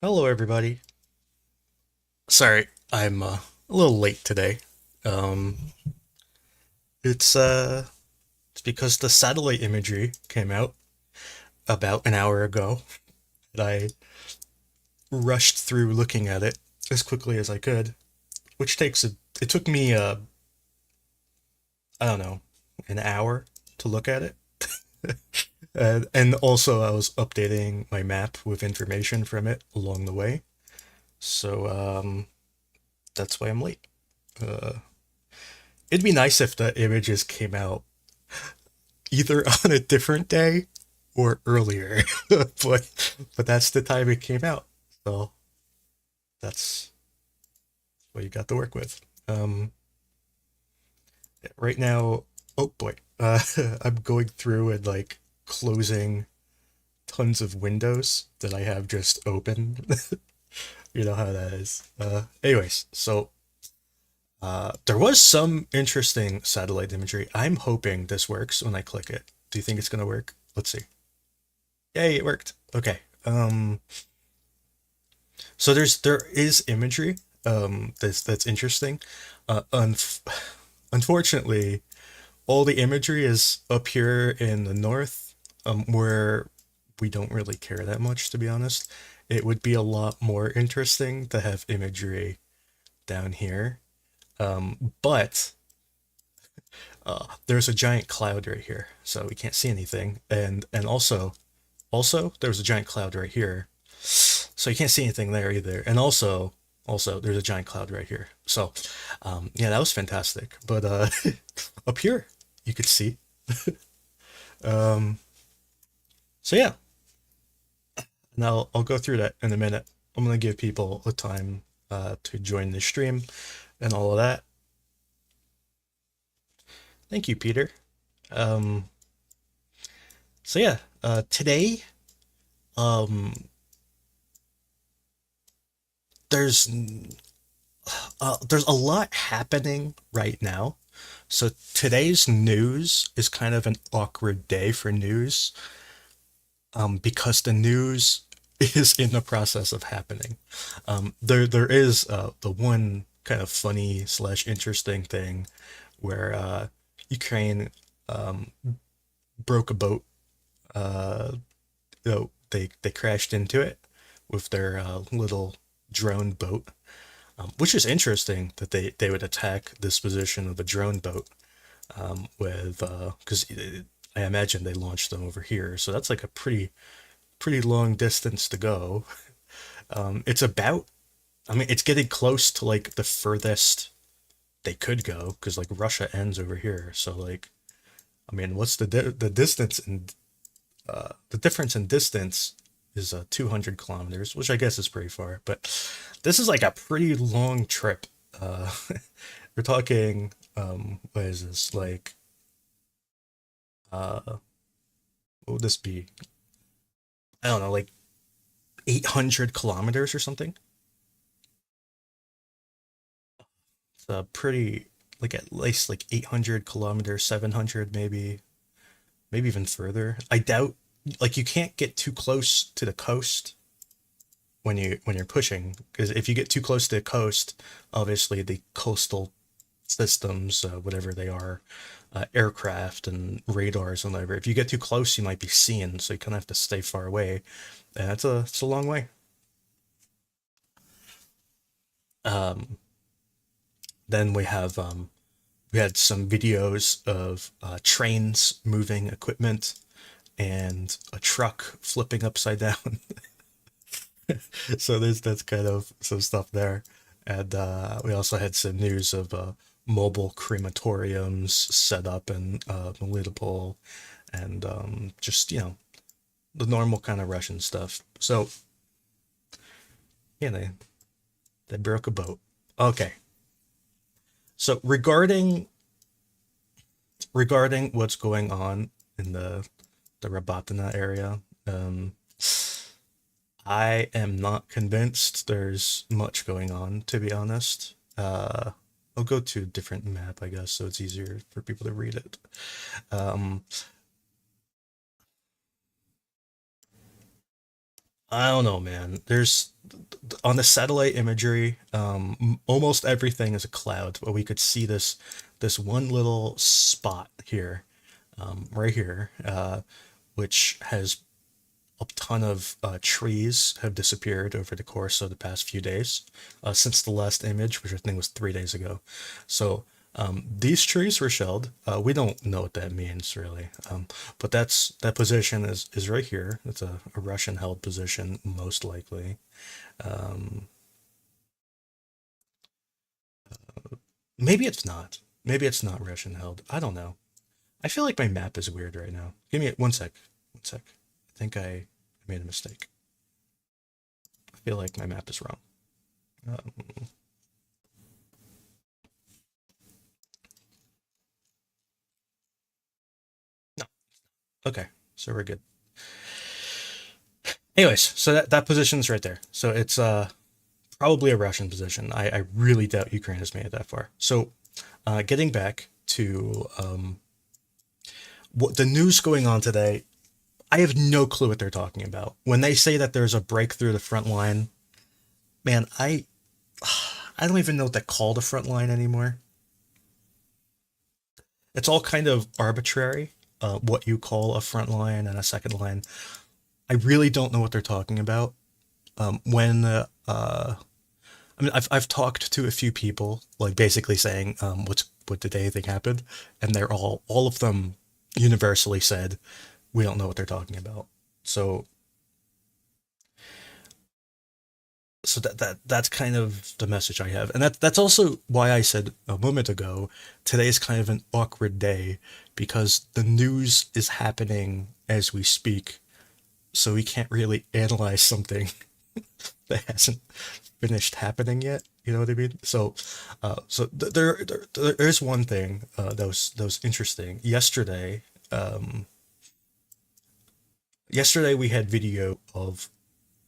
Hello, everybody. Sorry, I'm a little late today. Um, it's uh, it's because the satellite imagery came out about an hour ago, and I rushed through looking at it as quickly as I could, which it took me I don't know, an hour to look at it. And also I was updating my map with information from it along the way. So that's why I'm late. Uh, it'd be nice if the images came out either on a different day or earlier. but that's the time it came out. So that's what you got to work with. Right now, oh boy, I'm going through and like closing tons of windows that I have just open. You know how that is. Anyways, so there was some interesting satellite imagery. I'm hoping this works when I click it. Do you think it's gonna work? Let's see. Yay, it worked. Okay. So there is imagery that's interesting. Unfortunately, all the imagery is up here in the north, where we don't really care that much, to be honest. It would be a lot more interesting to have imagery down here. But there's a giant cloud right here, so we can't see anything. And also there's a giant cloud right here, so you can't see anything there either. And also there's a giant cloud right here. So yeah, that was fantastic. But up here you could see. Um, so yeah, now I'll go through that in a minute. I'm gonna give people a time to join the stream and all of that. Thank you, Peter. Um, so yeah, today um, there's there's a lot happening right now. So today's news is kind of an awkward day for news, because the news is in the process of happening. There is the one kind of funny slash interesting thing where Ukraine um, broke a boat. Uh, they crashed into it with their little drone boat, which is interesting that they would attack this position of a drone boat, with because I imagine they launched them over here, so that's like a pretty long distance to go. It's about, I mean, it's getting close to like the furthest they could go because like Russia ends over here. So like, I mean, what's the distance and the difference in distance is 200 kilometers, which I guess is pretty far. But this is like a pretty long trip. Uh, we're talking, what is this like? What would this be? I don't know, like 800 kilometers or something. It's a pretty, like at least like 800 kilometers, 700 maybe even further. I doubt, like you can't get too close to the coast when you're pushing, because if you get too close to the coast, obviously the coastal systems, whatever they are, aircraft and radars and whatever. If you get too close, you might be seen, so you kind of have to stay far away. And it's a long way. Um, then we had some videos of trains moving equipment and a truck flipping upside down. So there's that's kind of some stuff there, and we also had some news of mobile crematoriums set up in Melitopol, and just the normal kind of Russian stuff. So yeah, they broke a boat. Okay, so regarding what's going on in the Robotyne area, I am not convinced there's much going on, to be honest. I'll go to a different map, I guess, so it's easier for people to read it. Um, I don't know, man. There's on the satellite imagery, almost everything is a cloud, but we could see this one little spot here, right here, which has a ton of trees have disappeared over the course of the past few days, since the last image, which I think was 3 days ago. So these trees were shelled. We don't know what that means really, but that position is right here. It's a Russian held position, most likely. Um, Maybe it's not. Maybe it's not Russian held. I don't know. I feel like my map is weird right now. Give me one sec. One sec. I think I made a mistake. I feel like my map is wrong. Um, no. Okay. So we're good. Anyways, so that position's right there. So it's probably a Russian position. I really doubt Ukraine has made it that far. So getting back to what the news going on today, I have no clue what they're talking about. When they say that there's a break through the front line, man, I don't even know what to call the front line anymore. It's all kind of arbitrary, what you call a front line and a second line. I really don't know what they're talking about. When I mean, I've talked to a few people, like basically saying, what did they think happened, and they're all of them universally said, we don't know what they're talking about. So that's kind of the message I have, and that's also why I said a moment ago, today is kind of an awkward day because the news is happening as we speak, so we can't really analyze something that hasn't finished happening yet. You know what I mean? There is one thing that was interesting. Yesterday we had video of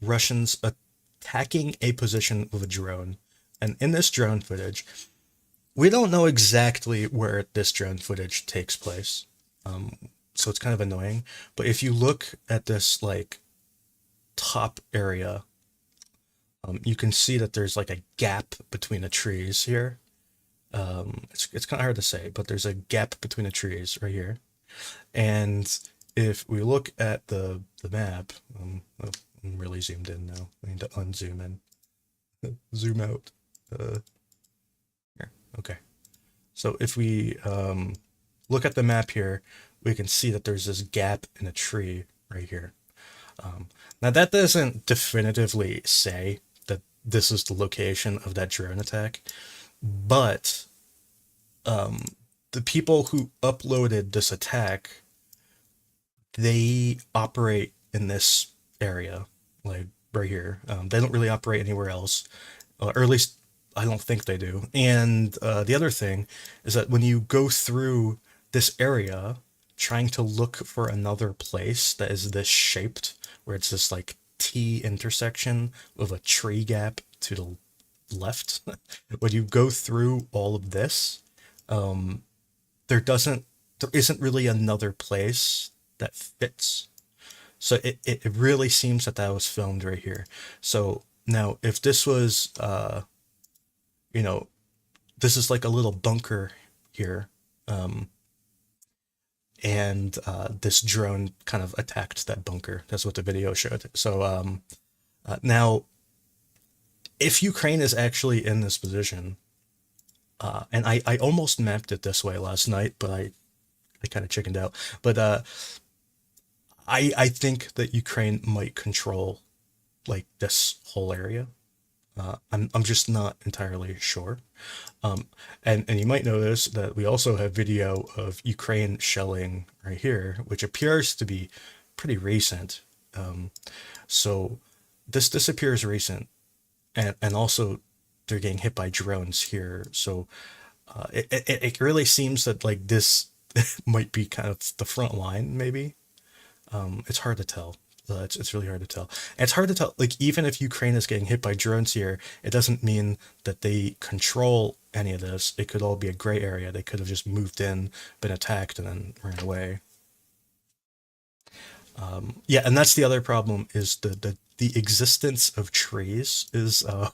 Russians attacking a position with a drone, and in this drone footage, we don't know exactly where this drone footage takes place. So it's kind of annoying. But if you look at this like top area, you can see that there's like a gap between the trees here. It's kind of hard to say, but there's a gap between the trees right here. And if we look at the map, oh, I'm really zoomed in now. I need to unzoom in, zoom out. Uh, Here, okay. So if we look at the map here, we can see that there's this gap in a tree right here. Um, Now that doesn't definitively say that this is the location of that drone attack, but the people who uploaded this attack, they operate in this area, like right here. They don't really operate anywhere else, or at least I don't think they do. And the other thing is that when you go through this area, trying to look for another place that is this shaped, where it's this like T intersection with a tree gap to the left, when you go through all of this, there doesn't there isn't really another place that fits. So it really seems that that was filmed right here. So now if this was you know, this is like a little bunker here, and this drone kind of attacked that bunker. That's what the video showed. So now if Ukraine is actually in this position, and I almost mapped it this way last night, but I kind of chickened out. But I think that Ukraine might control like this whole area. I'm just not entirely sure. And you might notice that we also have video of Ukraine shelling right here, which appears to be pretty recent. So this appears recent, and also they're getting hit by drones here. So it really seems that like this might be kind of the front line, maybe. It's hard to tell. It's really hard to tell. And it's hard to tell. Like even if Ukraine is getting hit by drones here, it doesn't mean that they control any of this. It could all be a gray area. They could have just moved in, been attacked, and then ran away. Yeah, and that's the other problem is the the existence of trees is uh,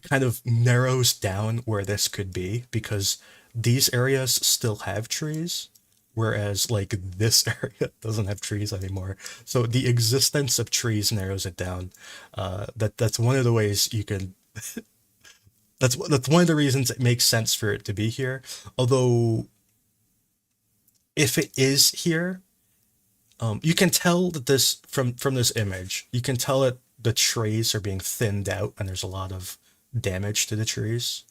kind of narrows down where this could be because these areas still have trees, whereas like this area doesn't have trees anymore. So the existence of trees narrows it down. That's one of the ways you can. That's one of the reasons it makes sense for it to be here. Although, if it is here, you can tell that this from this image. You can tell that the trees are being thinned out, and there's a lot of damage to the trees.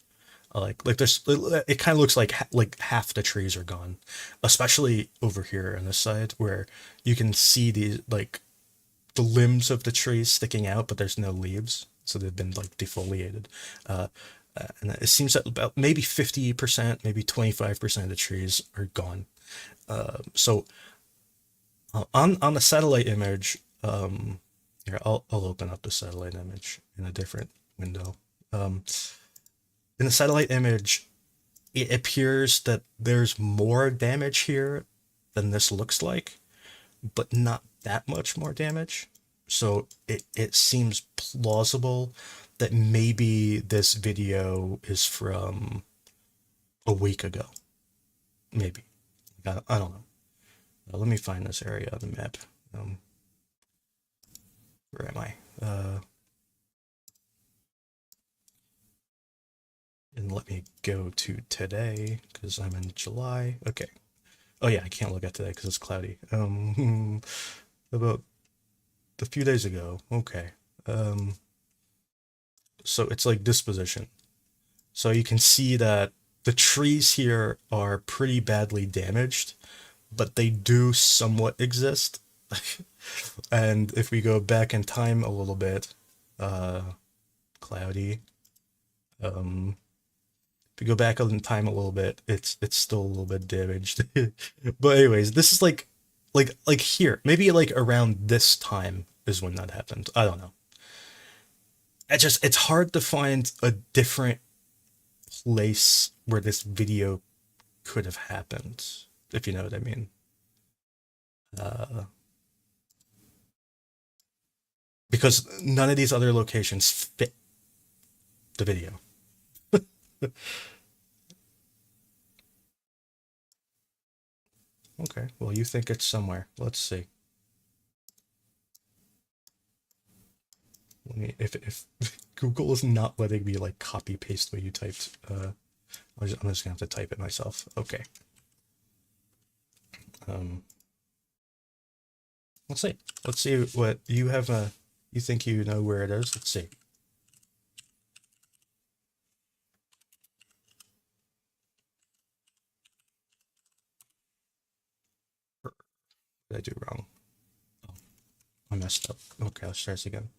Like there's it kind of looks like half the trees are gone, especially over here on this side where you can see the limbs of the trees sticking out, but there's no leaves, so they've been like defoliated. Uh, and it seems that about maybe 50%, maybe 25% of the trees are gone. So on the satellite image, here I'll open up the satellite image in a different window. Um, in the satellite image, it appears that there's more damage here than this looks like, but not that much more damage. So it seems plausible that maybe this video is from a week ago. Maybe. I don't know. Let me find this area on the map. Where am I? And let me go to today because I'm in July. Okay. Oh yeah, I can't look at today because it's cloudy. About a few days ago. Okay. So it's like this position. So you can see that the trees here are pretty badly damaged, but they do somewhat exist. And if we go back in time a little bit, cloudy. If we go back in time a little bit, it's still a little bit damaged. But anyways, this is like here, maybe like around this time is when that happened. I don't know. It's hard to find a different place where this video could have happened, if you know what I mean. Uh, because none of these other locations fit the video. Okay, well, you think it's somewhere. Let's see. Let me, if Google is not letting me like copy paste what you typed, I'm just gonna have to type it myself. Okay. Let's see. Let's see what you have. You think you know where it is? Let's see. What did I do wrong? Oh, I messed up. Okay, let's try this again.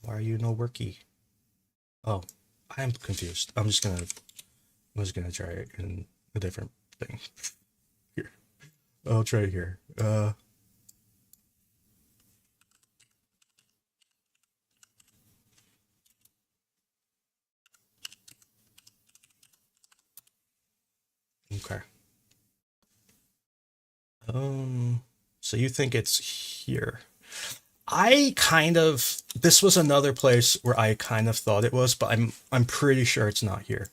Why are you no worky? Oh, I'm confused. I'm just gonna try it in a different thing. Here. I'll try it here. Okay. So you think it's here? This was another place where I kind of thought it was, but I'm pretty sure it's not here.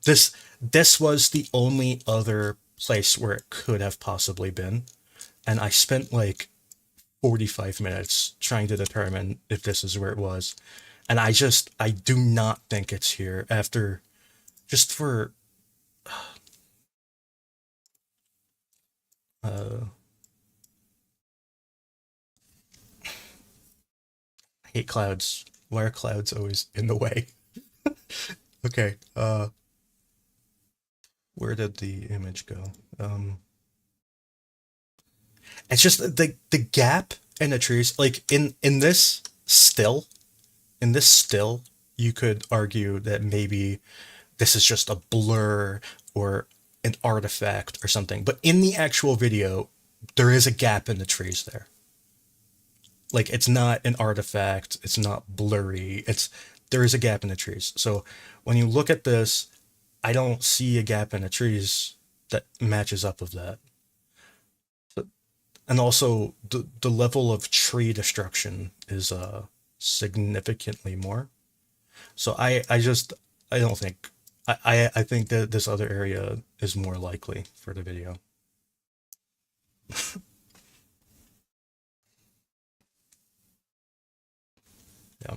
This was the only other place where it could have possibly been, and I spent like 45 minutes trying to determine if this is where it was, and I do not think it's here after just for uh I hate clouds. Why are clouds always in the way? Okay, where did the image go? It's just the gap in the trees. Like in this still, you could argue that maybe this is just a blur or an artifact or something. But in the actual video, there is a gap in the trees there. Like it's not an artifact. It's not blurry. there is a gap in the trees. So when you look at this, I don't see a gap in the trees that matches up with that. And also the level of tree destruction is significantly more. So I don't think I think that this other area is more likely for the video. Yeah.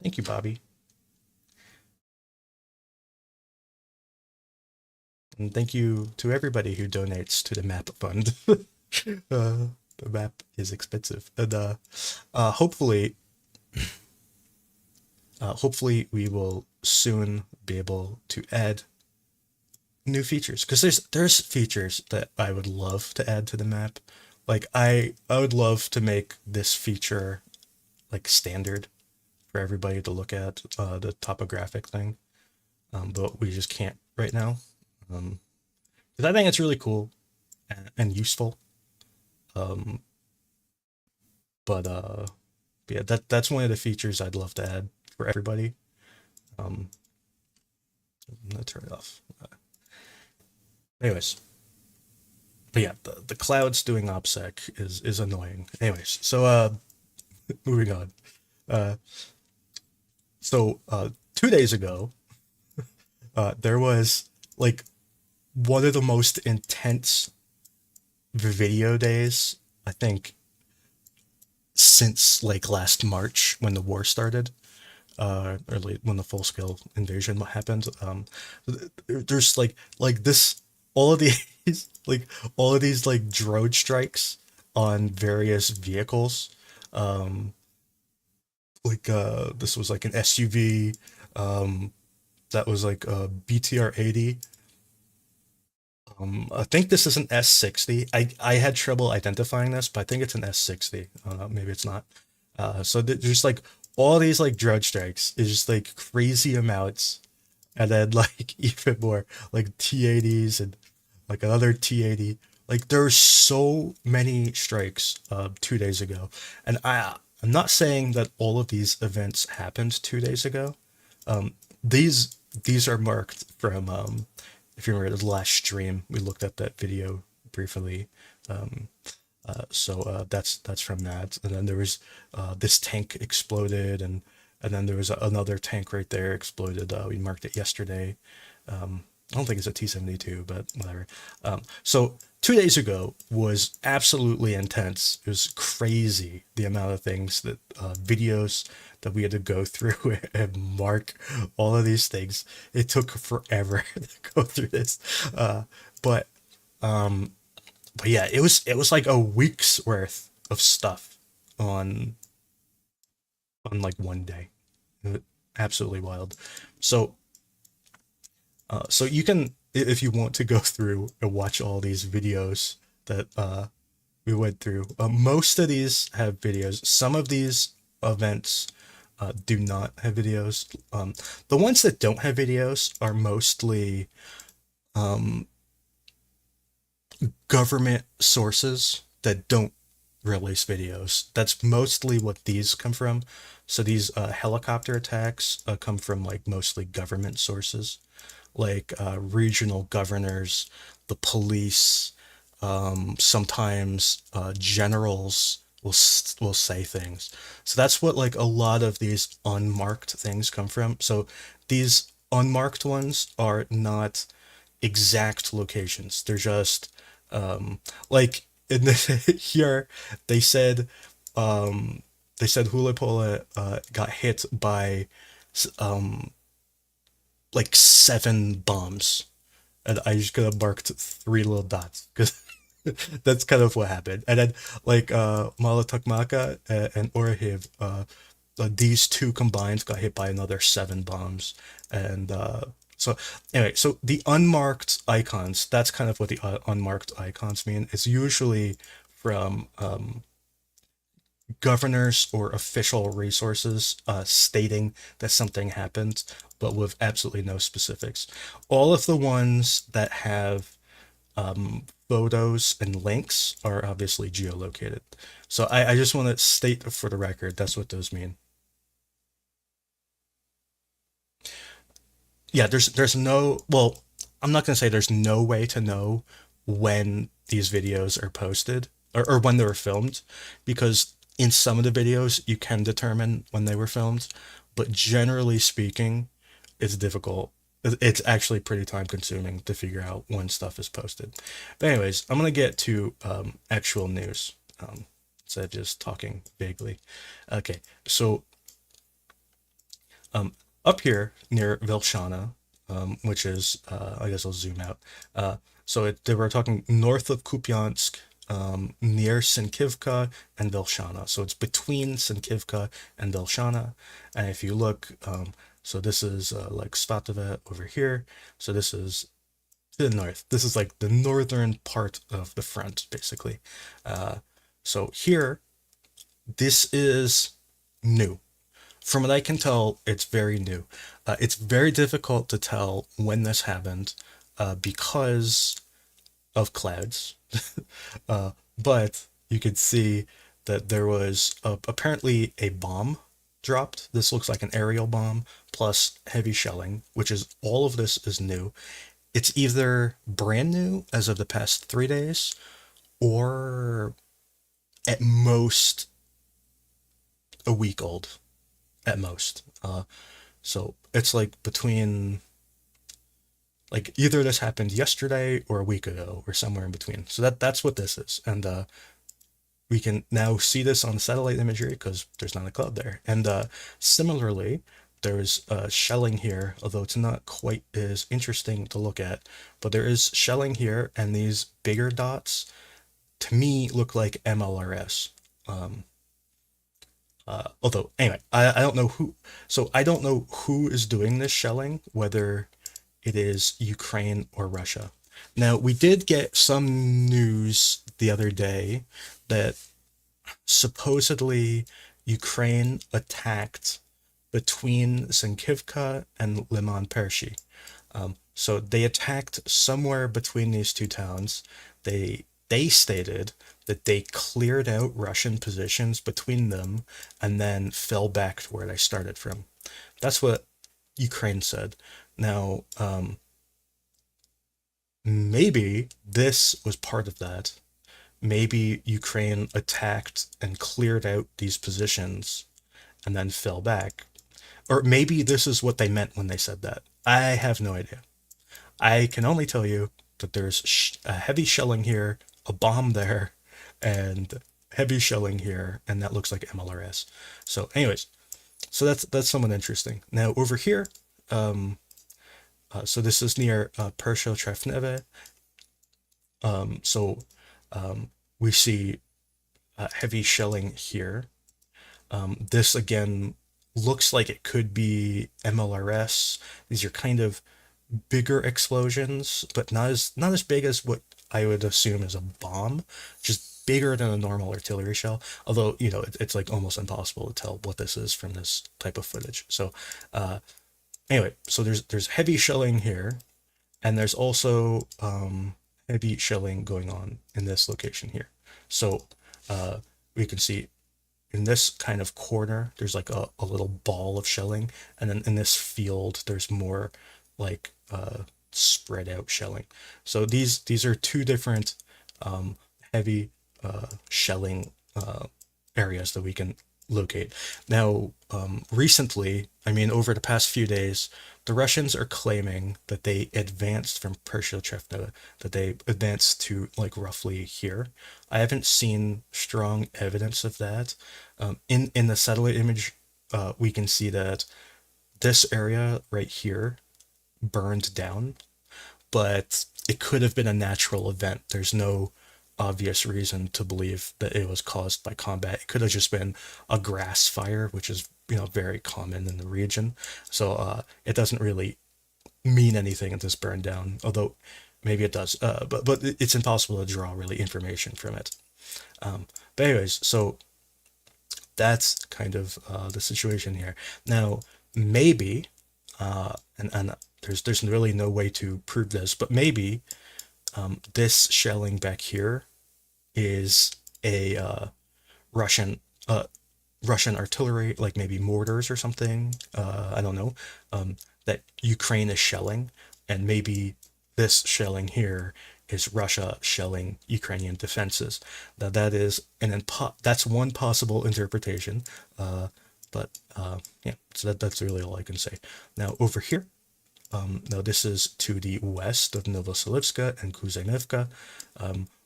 Thank you, Bobby. And thank you to everybody who donates to the map fund. The map is expensive. And hopefully hopefully we will soon be able to add new features, because there's features that I would love to add to the map. Like I would love to make this feature like standard for everybody to look at, the topographic thing, but we just can't right now. Um, because I think it's really cool and useful. Um, but yeah, that's one of the features I'd love to add for everybody. Um, I'm gonna turn it off. Anyways, but yeah, the clouds doing OPSEC is annoying. Anyways, so moving on. Uh, so 2 days ago, there was like one of the most intense video days, I think, since like last March when the war started, or late when the full scale invasion happened. There's like this, all of these like all of these like drone strikes on various vehicles. Um, this was like an SUV. That was like a BTR 80. I think this is an S60. I had trouble identifying this, but I think it's an S60. I don't know, maybe it's not. So there's like all these like drone strikes is just like crazy amounts, and then like even more like T80s and like another T80. Like there's so many strikes 2 days ago, and I'm not saying that all of these events happened 2 days ago. Um, these are marked from, if you remember the last stream, we looked at that video briefly. Um, so that's from that. And then there was this tank exploded, and then there was another tank right there exploded. We marked it yesterday. I don't think it's a T-72, but whatever. So 2 days ago was absolutely intense. It was crazy the amount of things that videos that we had to go through and mark all of these things. It took forever to go through this, but um, but yeah, it was like a week's worth of stuff on on like one day. Absolutely wild. So so you can, if you want to go through and watch all these videos that we went through. Most of these have videos. Some of these events do not have videos. The ones that don't have videos are mostly um, government sources that don't release videos. That's mostly what these come from. So these helicopter attacks come from like mostly government sources, like regional governors, the police, sometimes generals will say things. So that's what like a lot of these unmarked things come from. So these unmarked ones are not exact locations. They're just like in the here they said they said Hulepole got hit by um like 7 bombs, and I just kind of marked 3 little dots because that's kind of what happened. And then like Malatakmaka and Orahiv, these two combined got hit by another 7 bombs. And so anyway, so the unmarked icons, that's kind of what the unmarked icons mean. It's usually from governors or official resources stating that something happened, but with absolutely no specifics. All of the ones that have Photos and links are obviously geolocated. So I just want to state for the record that's what those mean. Yeah, there's no, well, I'm not gonna say there's no way to know when these videos are posted, or when they were filmed, because in some of the videos you can determine when they were filmed, but generally speaking, it's difficult. It's actually pretty time consuming to figure out when stuff is posted. But anyways, I'm gonna get to actual news, instead of just talking vaguely. Okay, so um, up here near Vil'shana, which is, I guess I'll zoom out. They were talking north of Kupiansk, near Sinkivka and Vil'shana. So it's between Sinkivka and Vil'shana. And if you look, so this is like Svatove over here. So this is to the north. This is like the northern part of the front, basically. So here, this is new. From what I can tell, it's very new. It's very difficult to tell when this happened, because of clouds. uh, but you could see that there was apparently a bomb dropped. This looks like an aerial bomb plus heavy shelling, which is all of this is new. It's either brand new as of the past 3 days, or at most a week old, at most. So it's like between, like, either this happened yesterday or a week ago or somewhere in between. So that's what this is, and we can now see this on satellite imagery because there's not a cloud there. And similarly, there's shelling here, although it's not quite as interesting to look at. But there is shelling here, and these bigger dots to me look like MLRS. Um, Although anyway, I don't know who. So I don't know who is doing this shelling, whether it is Ukraine or Russia. Now, we did get some news the other day that supposedly Ukraine attacked between Sinkivka and Lyman Pershyi. So they attacked somewhere between these two towns. They stated that they cleared out Russian positions between them and then fell back to where they started from. That's what Ukraine said. Now, maybe this was part of that. Maybe Ukraine attacked and cleared out these positions and then fell back. Or maybe this is what they meant when they said that. I have no idea. I can only tell you that there's a heavy shelling here, a bomb there, and heavy shelling here, and that looks like MLRS. So, anyways, so that's somewhat interesting. Now over here, so this is near Pershotravneve. So we see heavy shelling here. This again looks like it could be MLRS. These are kind of bigger explosions, but not as big as what I would assume is a bomb, just bigger than a normal artillery shell. Although, it's like almost impossible to tell what this is from this type of footage. So anyway, so there's heavy shelling here, and there's also heavy shelling going on in this location here. So we can see in this kind of corner, there's like a little ball of shelling, and then in this field, there's more like spread out shelling. So these are two different heavy shelling areas that we can locate. Now, recently, I mean, over the past few days, the Russians are claiming that they advanced from Pershotravneve, that they advanced to like roughly here. I haven't seen strong evidence of that. In the satellite image, we can see that this area right here burned down, but it could have been a natural event. There's no obvious reason to believe that it was caused by combat. It could have just been a grass fire, which is very common in the region. So it doesn't really mean anything if this burned down, although maybe it does. But it's impossible to draw really information from it. But anyways, so that's kind of the situation here. Now, maybe, and there's really no way to prove this, but maybe This shelling back here is a Russian uh, Russian artillery, like maybe mortars or something. I don't know. That Ukraine is shelling, and maybe this shelling here is Russia shelling Ukrainian defenses. Now that is that's one possible interpretation. But yeah, so that's really all I can say. Now over here, now this is to the west of Novoselivs'ke and Kuzynivka.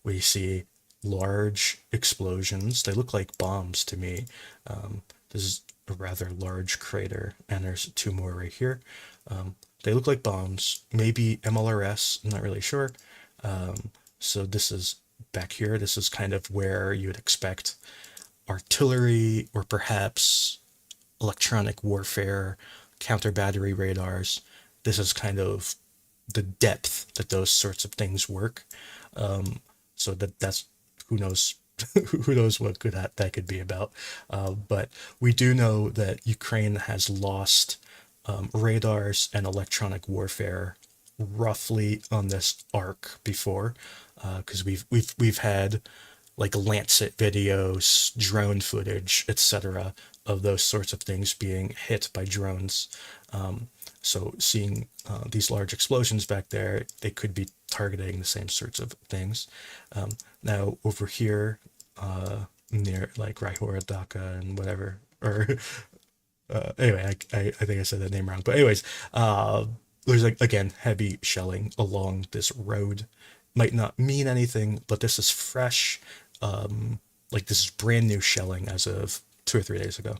We see large explosions. They look like bombs to me. This is a rather large crater, and there's two more right here. They look like bombs, maybe MLRS, I'm not really sure. So this is back here. This is kind of where you would expect artillery or perhaps electronic warfare, counter battery radars. This is kind of the depth that those sorts of things work. So that's who knows who knows what that could be about. But we do know that Ukraine has lost radars and electronic warfare roughly on this arc before, because we've had like Lancet videos, drone footage, etc., of those sorts of things being hit by drones. So seeing these large explosions back there, they could be targeting the same sorts of things. Now over here, near like Raihoradaka and whatever, or anyway, I think I said that name wrong. But anyways, there's like again heavy shelling along this road. Might not mean anything, but this is fresh. Like this is brand new shelling as of 2 or 3 days ago.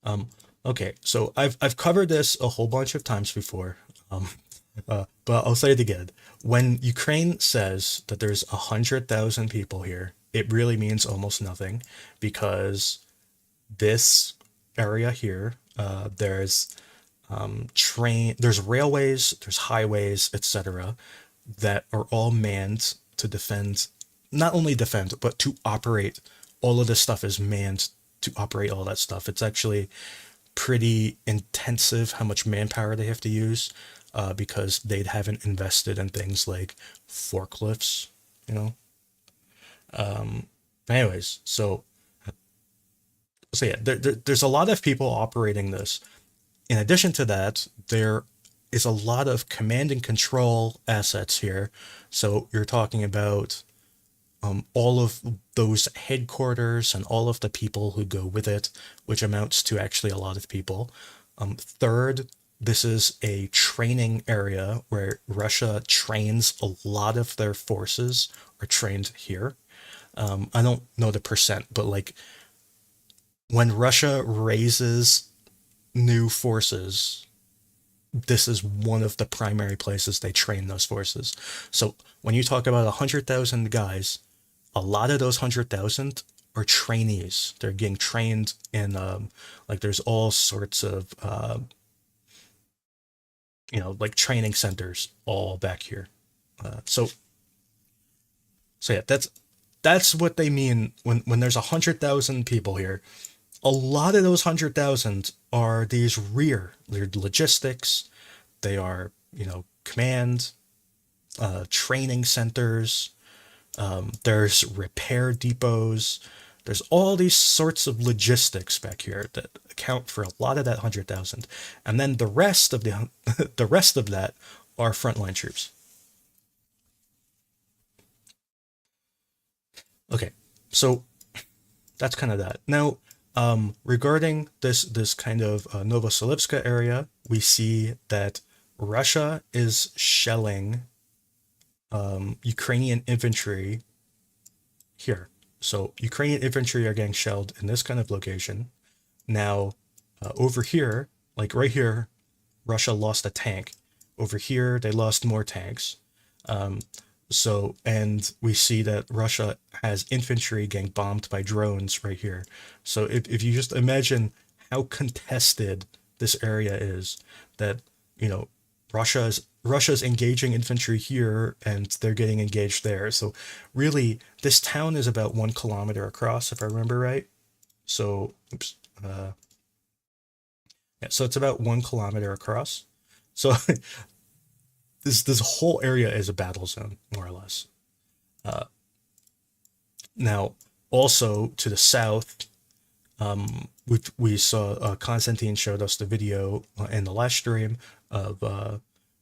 Um, okay, so I've covered this a whole bunch of times before, but I'll say it again. When Ukraine says that there's 100,000 people here, it really means almost nothing, because this area here, there's railways, there's highways, etc., that are all manned to defend, not only defend, but to operate. All of this stuff is manned to operate all that stuff. It's actually pretty intensive how much manpower they have to use, because they haven't invested in things like forklifts, you know. Anyways, so yeah, there's a lot of people operating this. In addition to that, there is a lot of command and control assets here. So you're talking about all of those headquarters and all of the people who go with it, which amounts to actually a lot of people. Third, this is a training area where Russia trains a lot of their forces are trained here. I don't know the percent, but like when Russia raises new forces, this is one of the primary places they train those forces. So when you talk about 100,000 guys, a lot of those 100,000 are trainees. They're getting trained in like there's all sorts of like training centers all back here. So yeah, that's what they mean when there's 100,000 people here. A lot of those 100,000 are these they're logistics, they are command, training centers, there's repair depots. There's all these sorts of logistics back here that account for a lot of that 100,000, and then the rest of the the rest of that are frontline troops. Okay, so that's kind of that. Now, regarding this kind of Novoselivs'ke area, we see that Russia is shelling Ukrainian infantry here. So Ukrainian infantry are getting shelled in this kind of location. Now, over here, like right here, Russia lost a tank. Over here, they lost more tanks. Um, and we see that Russia has infantry getting bombed by drones right here. So if you just imagine how contested this area is, that, you know, Russia's engaging infantry here and they're getting engaged there. So really, this town is about 1 kilometer across, if I remember right. So, oops. Yeah, so it's about 1 kilometer across. So this whole area is a battle zone, more or less. Now, also to the south, we saw Konstantin showed us the video in the last stream of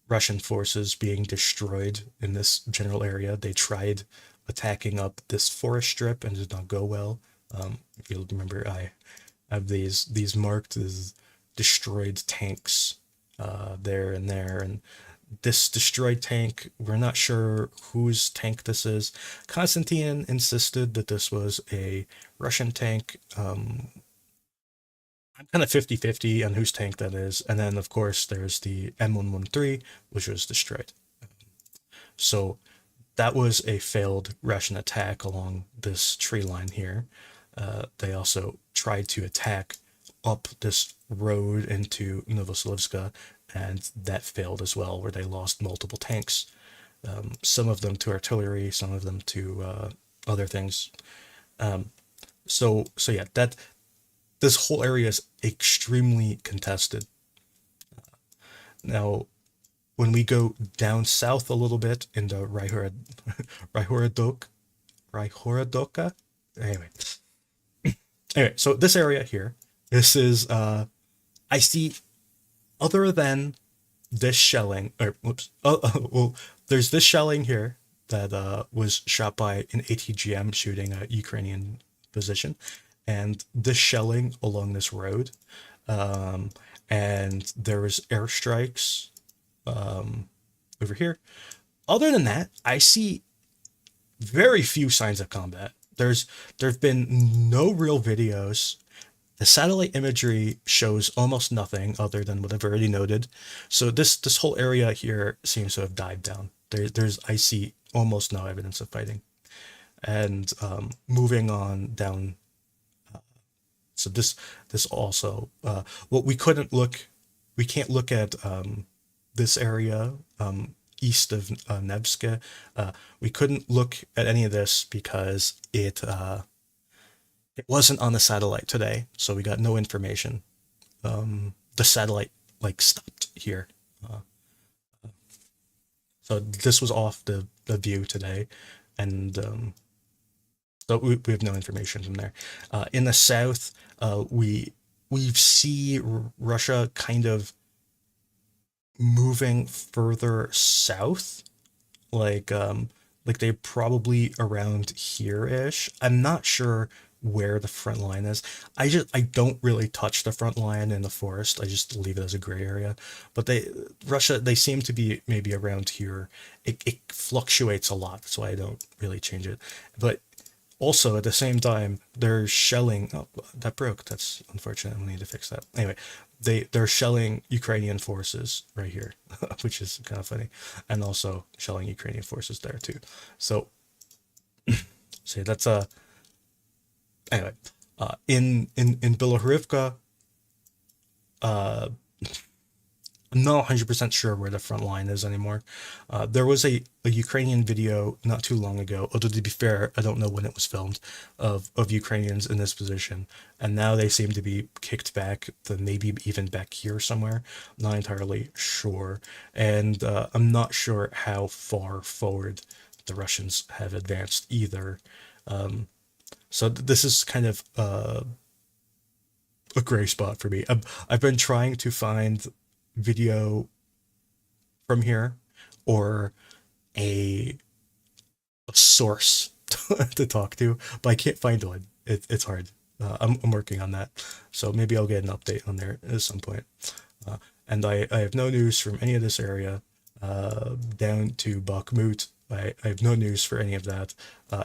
Russian forces being destroyed in this general area. They tried attacking up this forest strip and did not go well. If you remember, I have these marked as destroyed tanks there and there, and this destroyed tank, we're not sure whose tank this is. Konstantin insisted that this was a Russian tank. I'm kind of 50-50 on whose tank that is. And then, of course, there's the M113, which was destroyed. So that was a failed Russian attack along this tree line here. They also tried to attack up this road into Novoselivs'ke, and that failed as well, where they lost multiple tanks. Some of them to artillery, some of them to other things. So yeah, that this whole area is extremely contested. Now, when we go down south a little bit in the Ryhorodoka, anyway, so this area here, this is I see, other than this shelling, or whoops, well, there's this shelling here that was shot by an ATGM shooting a Ukrainian position, and this shelling along this road, and there was airstrikes over here. Other than that, I see very few signs of combat. There've been no real videos. The satellite imagery shows almost nothing other than what I've already noted. So this whole area here seems to have died down. I see almost no evidence of fighting. And moving on down, so this also what we can't look at this area east of Nevsky. We couldn't look at any of this because it wasn't on the satellite today, so we got no information. The satellite like stopped here, so this was off the view today, and so we have no information from there. In the south, we see Russia kind of moving further south, like they're probably around here-ish. I'm not sure where the front line is. I don't really touch the front line in the forest. I just leave it as a gray area. But they seem to be maybe around here. It fluctuates a lot. That's why I don't really change it. But also at the same time, they're shelling. Oh, that broke. That's unfortunate. We need to fix that. Anyway, they're shelling Ukrainian forces right here, which is kind of funny, and also shelling Ukrainian forces there too. So, see, that's anyway. In Bilohorivka, I'm not 100% sure where the front line is anymore. There was a Ukrainian video not too long ago, although to be fair, I don't know when it was filmed, of Ukrainians in this position. And now they seem to be kicked back to maybe even back here somewhere. I'm not entirely sure. And I'm not sure how far forward the Russians have advanced either. So this is kind of a gray spot for me. I've been trying to find video from here, or a source to talk to, but I can't find one. It's hard. I'm working on that, so maybe I'll get an update on there at some point. And I have no news from any of this area down to Bakhmut. I have no news for any of that.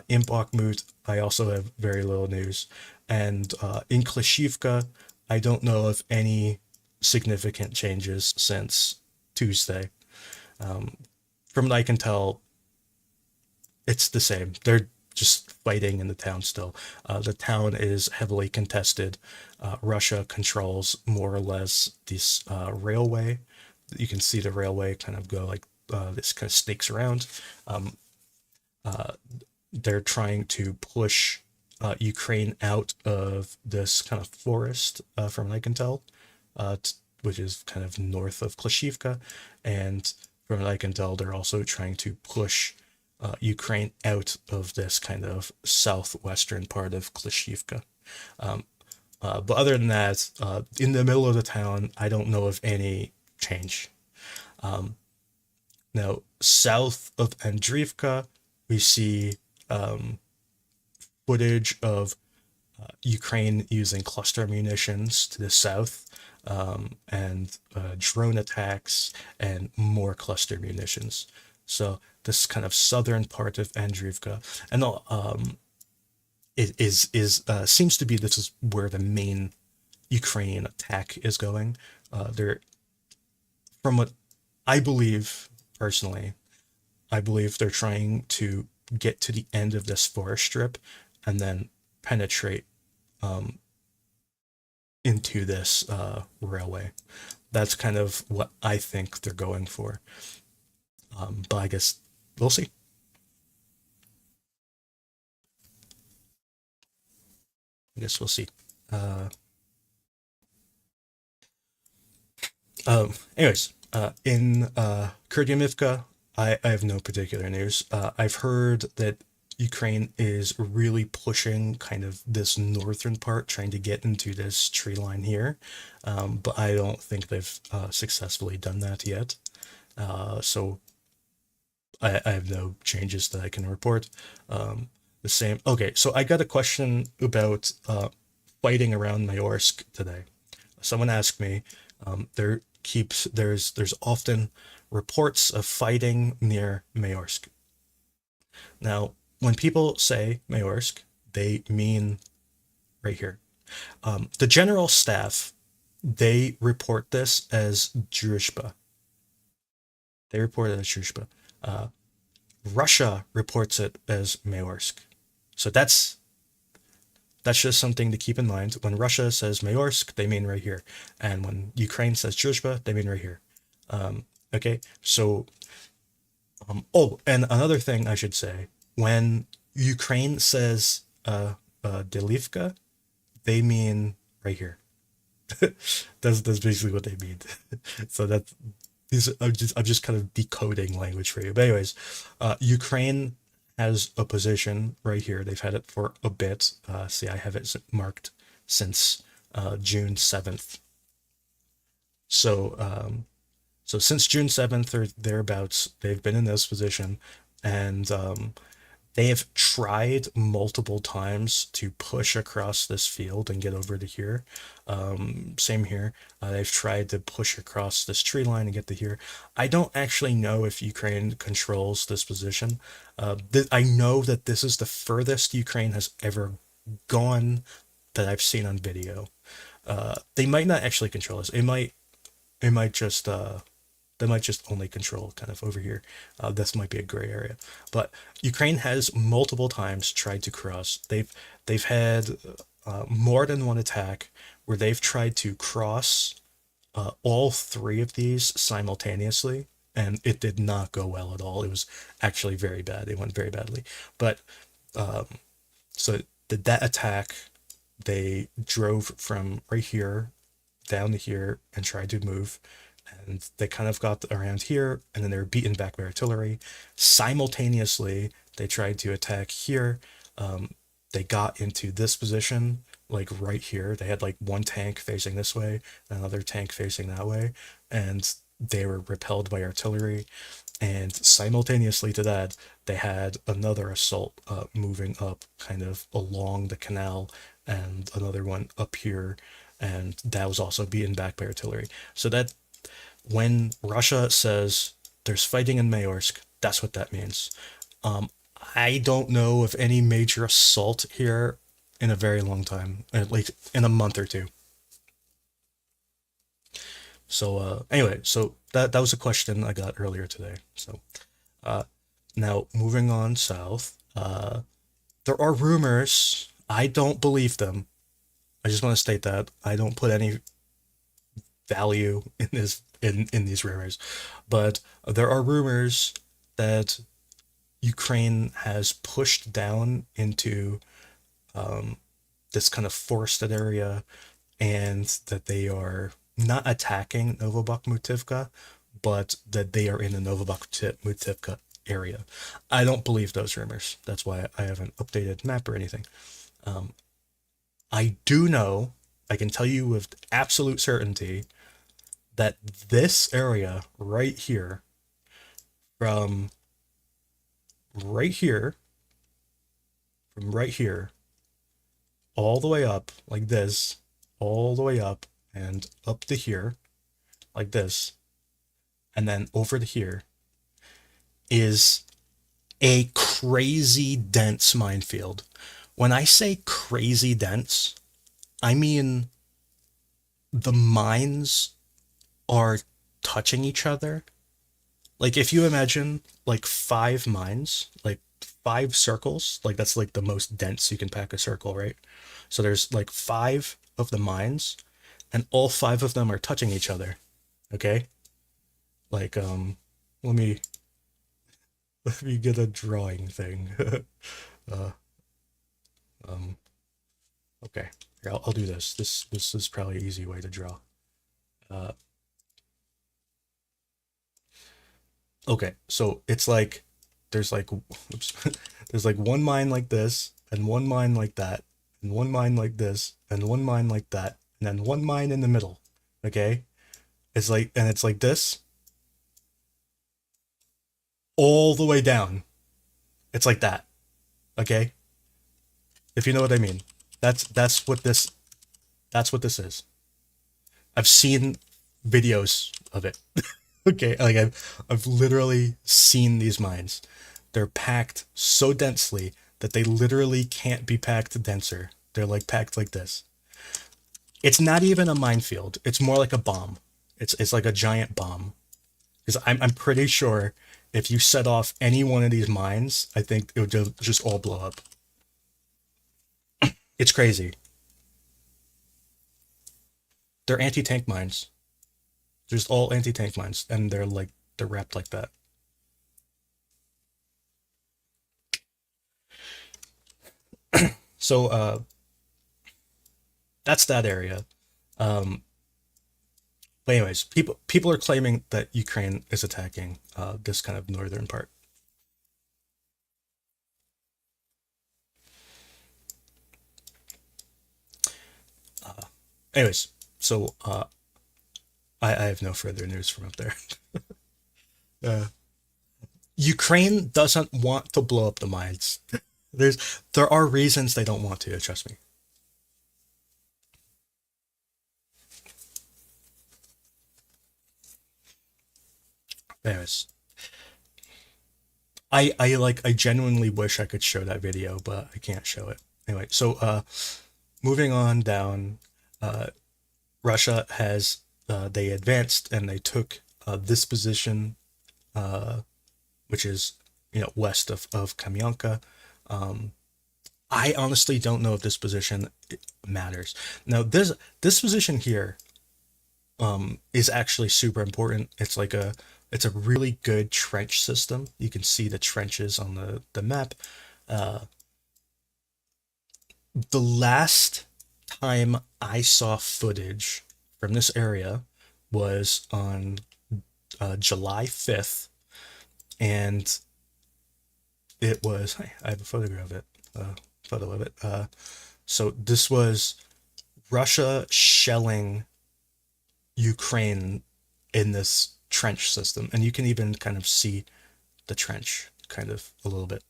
In Bakhmut, I also have very little news. And in Klischiivka, I don't know of any significant changes since Tuesday. From what I can tell, it's the same. They're just fighting in the town still. The town is heavily contested. Russia controls more or less this railway. You can see the railway kind of go like this, kind of snakes around. They're trying to push Ukraine out of this kind of forest, from what I can tell, which is kind of north of Klischiivka. And from what I can tell, they're also trying to push Ukraine out of this kind of southwestern part of Klischiivka. Um, but other than that, in the middle of the town, I don't know of any change. Um, Now, south of Andriivka, we see um, footage of Ukraine using cluster munitions to the south, and drone attacks and more cluster munitions. So this kind of southern part of Andriivka, and it is seems to be this is where the main Ukrainian attack is going. They're from what I believe personally, I believe they're trying to get to the end of this forest strip and then penetrate um, into this railway. That's kind of what I think they're going for. But I guess we'll see. I guess we'll see. Uh, Anyways, in Kurdyamivka, I have no particular news. I've heard that Ukraine is really pushing kind of this northern part, trying to get into this tree line here, but I don't think they've successfully done that yet. So I have no changes that I can report. Um, the same. Okay, so I got a question about fighting around Maiorsk today. Someone asked me. There's often reports of fighting near Maiorsk. Now, when people say Maiorsk, they mean right here. The general staff, they report this as Druzhba. They report it as Druzhba. Uh, Russia reports it as Maiorsk. So that's just something to keep in mind. When Russia says Maiorsk, they mean right here, and when Ukraine says Druzhba, they mean right here. Okay, so oh, and another thing I should say: when Ukraine says Delivka, they mean right here. That's basically what they mean. So that these I'm just kind of decoding language for you. But anyways, Ukraine has a position right here. They've had it for a bit. See, I have it marked since June 7th. So so since June 7th or thereabouts, they've been in this position, and they have tried multiple times to push across this field and get over to here. Same here. They've tried to push across this tree line and get to here. I don't actually know if Ukraine controls this position. I know that this is the furthest Ukraine has ever gone that I've seen on video. They might not actually control this. It might just they might just only control kind of over here. This might be a gray area, but Ukraine has multiple times tried to cross. They've had more than one attack where they've tried to cross all three of these simultaneously, and it did not go well at all. It was actually very bad. It went very badly. But um, so that attack, they drove from right here down to here and tried to move, and they kind of got around here, and then they were beaten back by artillery. Simultaneously, they tried to attack here. Um, they got into this position, like right here. They had like one tank facing this way, another tank facing that way, and they were repelled by artillery. And simultaneously to that, they had another assault moving up kind of along the canal, and another one up here, and that was also beaten back by artillery. So that when Russia says there's fighting in Maiorsk, that's what that means. Um, I don't know of any major assault here in a very long time, like in a month or two. So anyway, so that was a question I got earlier today. So uh, now moving on south, there are rumors. I don't believe them. I just want to state that I don't put any value in in these rumors, but there are rumors that Ukraine has pushed down into um, this kind of forested area, and that they are not attacking Novobakhmutivka, but that they are in the Novobakhmutivka area. I don't believe those rumors. That's why I haven't updated map or anything. I do know, I can tell you with absolute certainty that this area right here, from right here, from right here, all the way up like this, all the way up and up to here, like this, and then over to here, is a crazy dense minefield. When I say crazy dense, I mean the mines are touching each other. Like if you imagine like five mines, like five circles, like that's like the most dense you can pack a circle, right? So there's like five of the mines, and all five of them are touching each other. Okay? Like let me let me get a drawing thing. uh um okay. Here, I'll do this. This is probably an easy way to draw. Uh okay, so it's like there's like oops, there's like one mine like this, and one mine like that, and one mine like this, and one mine like that, and then one mine in the middle. Okay? It's like this all the way down. It's like that. Okay? If you know what I mean. That's what this is. I've seen videos of it. Okay, like I've literally seen these mines. They're packed so densely that they literally can't be packed denser. They're like packed like this. It's not even a minefield. It's more like a bomb. It's like a giant bomb. Because I'm pretty sure if you set off any one of these mines, I think it would just all blow up. It's crazy. They're anti-tank mines. Just all anti-tank mines, and they're wrapped like that. So that's that area. Um, but anyways, people are claiming that Ukraine is attacking this kind of northern part. Uh, anyways, so I have no further news from up there. Uh, Ukraine doesn't want to blow up the mines. There are reasons they don't want to. Trust me. Anyways, I genuinely wish I could show that video, but I can't show it. Anyway, so moving on down, uh, Russia has they advanced and they took this position, uh, which is west of Kamyanka. Um, I honestly don't know if this position matters. Now this position here is actually super important. It's a really good trench system. You can see the trenches on the map. Uh, the last time I saw footage from this area was on July 5th, and it was I have a photograph of it, photo of it. So this was Russia shelling Ukraine in this trench system, and you can even kind of see the trench kind of a little bit.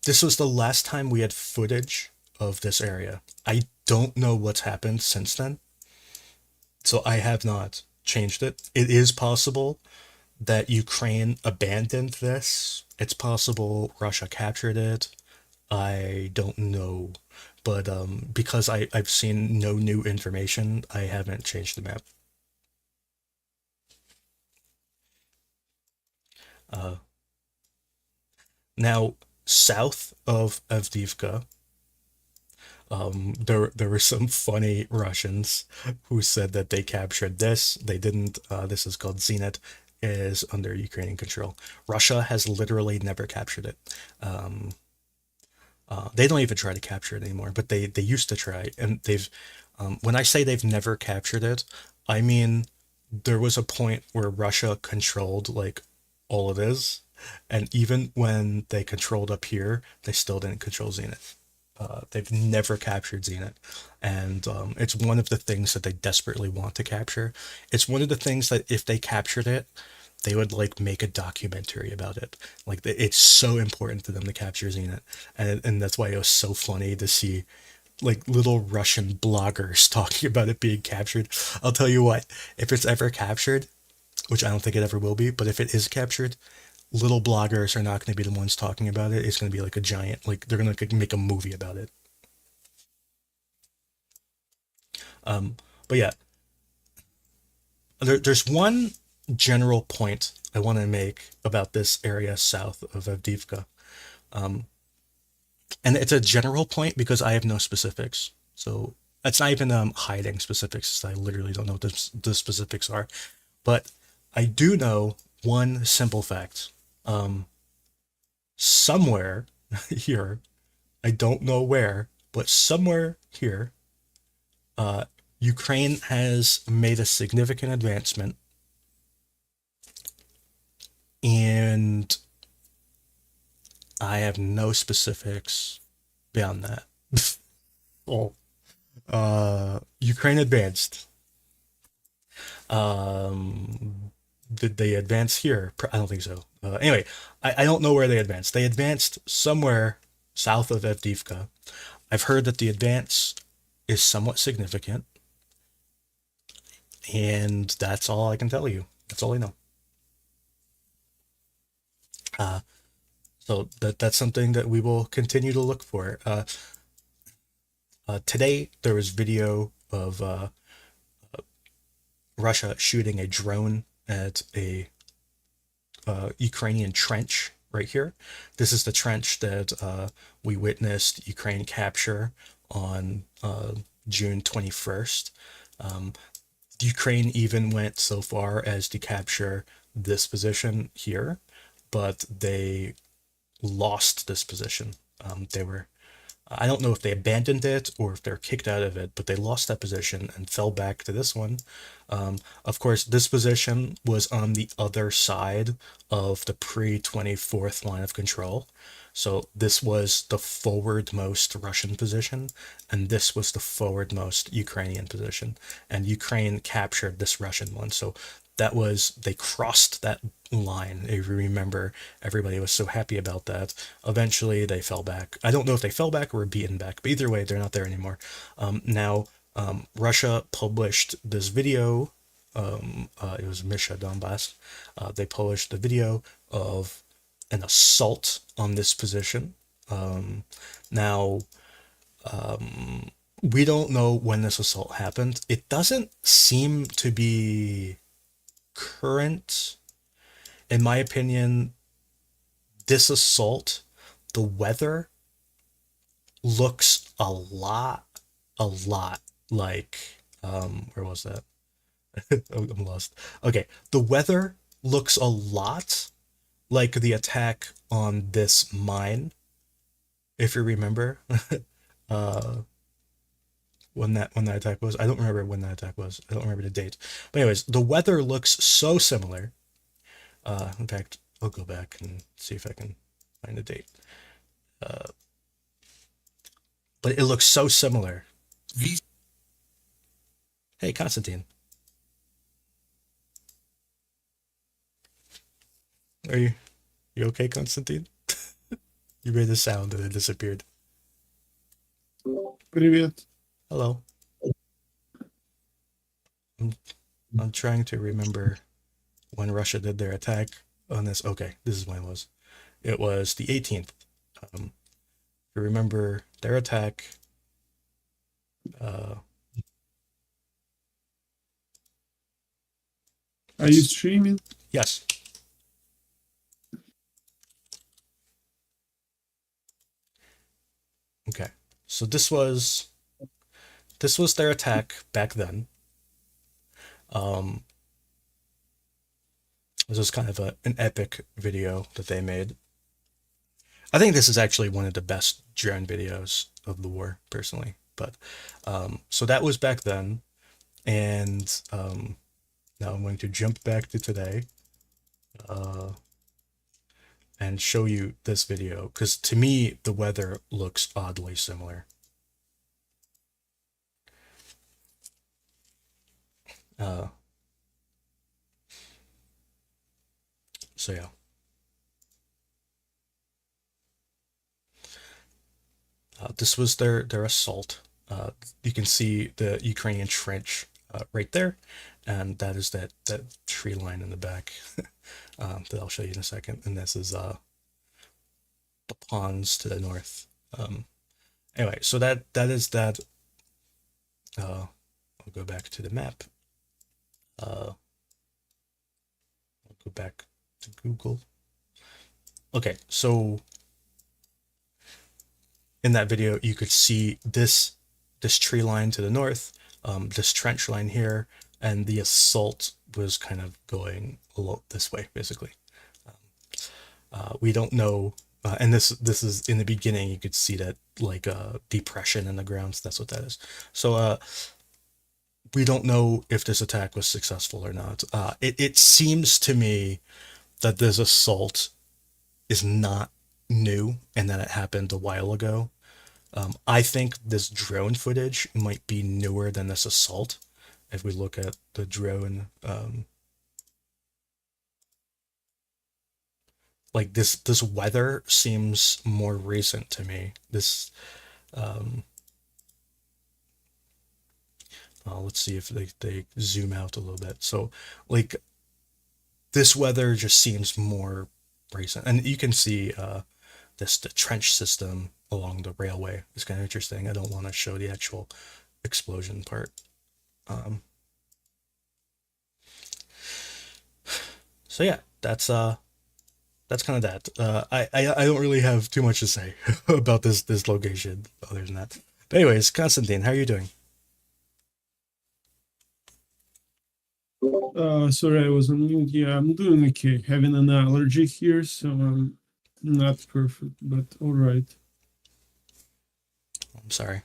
This was the last time we had footage of this area. I don't know what's happened since then, so I have not changed it. It is possible that Ukraine abandoned this. It's possible Russia captured it. I don't know. But because I've seen no new information, I haven't changed the map. Uh, Now, south of Avdiivka, there were some funny Russians who said that they captured this. They didn't. This is called Zenit, is under Ukrainian control. Russia has literally never captured it. Um, they don't even try to capture it anymore, but they used to try, and they've. When I say they've never captured it, I mean there was a point where Russia controlled like all of this, and even when they controlled up here, they still didn't control Zenit. They've never captured Zenit, and it's one of the things that they desperately want to capture. It's one of the things that if they captured it, they would like make a documentary about it. Like it's so important to them to capture Zenit, and that's why it was so funny to see like little Russian bloggers talking about it being captured. I'll tell you what, if it's ever captured, which I don't think it ever will be, but if it is captured, little bloggers are not going to be the ones talking about it. It's going to be like a giant, like they're going to make a movie about it. Um, but yeah, there's one general point I want to make about this area south of Avdiivka. Um, and it's a general point because I have no specifics. So it's not even hiding specifics. I literally don't know what the specifics are. But I do know one simple fact. Um, Somewhere here, I don't know where, but somewhere here, uh, Ukraine has made a significant advancement, and I have no specifics beyond that. Oh, Ukraine advanced. Did they advance here? I don't think so. Anyway, I don't know where they advanced. They advanced somewhere south of Avdiivka. I've heard that the advance is somewhat significant, and that's all I can tell you. That's all I know. Uh, so that's something that we will continue to look for. Today there was video of Russia shooting a drone at a Ukrainian trench right here. This is the trench that we witnessed Ukraine capture on June 21st. Um, Ukraine even went so far as to capture this position here, but they lost this position. They were I don't know if they abandoned it or if they're kicked out of it, but they lost that position and fell back to this one. Of course, this position was on the other side of the pre-24th line of control. So this was the forwardmost Russian position, and this was the forwardmost Ukrainian position. And Ukraine captured this Russian one. So they crossed that line. If you remember, everybody was so happy about that. Eventually, they fell back. I don't know if they fell back or were beaten back, but either way, they're not there anymore. Now, Russia published this video. It was Misha Donbass. They published the video of an assault on this position. Now, we don't know when this assault happened. It doesn't seem to be current. In my opinion, this assault, the weather looks a lot like, where was that? Oh, I'm lost. Okay, the weather looks a lot like the attack on this mine, if you remember. uh, when that attack was. I don't remember when that attack was. I don't remember the date. But anyways, the weather looks so similar. In fact, I'll go back and see if I can find the date. Uh, but it looks so similar. Hey, Constantine, are you okay, Constantine? You made a sound and it disappeared. Привет. Hello. I'm, I'm trying to remember when Russia did their attack on this. Okay, this is when it was. It was the 18th. Um, you remember their attack. Uh, Are you streaming? yes. Okay. So this was their attack back then. Um, this was kind of an epic video that they made. I think this is actually one of the best drone videos of the war, personally. But so that was back then, and Now I'm going to jump back to today uh, and show you this video, because to me, the weather looks oddly similar. Uh, so yeah. This was their assault. You can see the Ukrainian trench right there, and that is that tree line in the back that I'll show you in a second. And this is the ponds to the north. Anyway, so that is that. I'll go back to the map. I'll go back to Google. Okay, so in that video, you could see this tree line to the north, this trench line here, and the assault was kind of going a lot this way, basically. We don't know, and this is in the beginning. You could see that like a depression in the ground. So that's what that is. So we don't know if this attack was successful or not. It seems to me that this assault is not new and that it happened a while ago. I think this drone footage might be newer than this assault. If we look at the drone, like this weather seems more recent to me. This, um, let's see if they zoom out a little bit. So, like this weather just seems more recent, and you can see the trench system along the railway is kind of interesting. I don't want to show the actual explosion part. Um, so yeah, that's kind of that. I don't really have too much to say about this location other than that. But anyways, Constantine, how are you doing? Sorry, I was on mute. Yeah, I'm doing okay. Having an allergy here, so I'm not perfect, but all right. I'm sorry.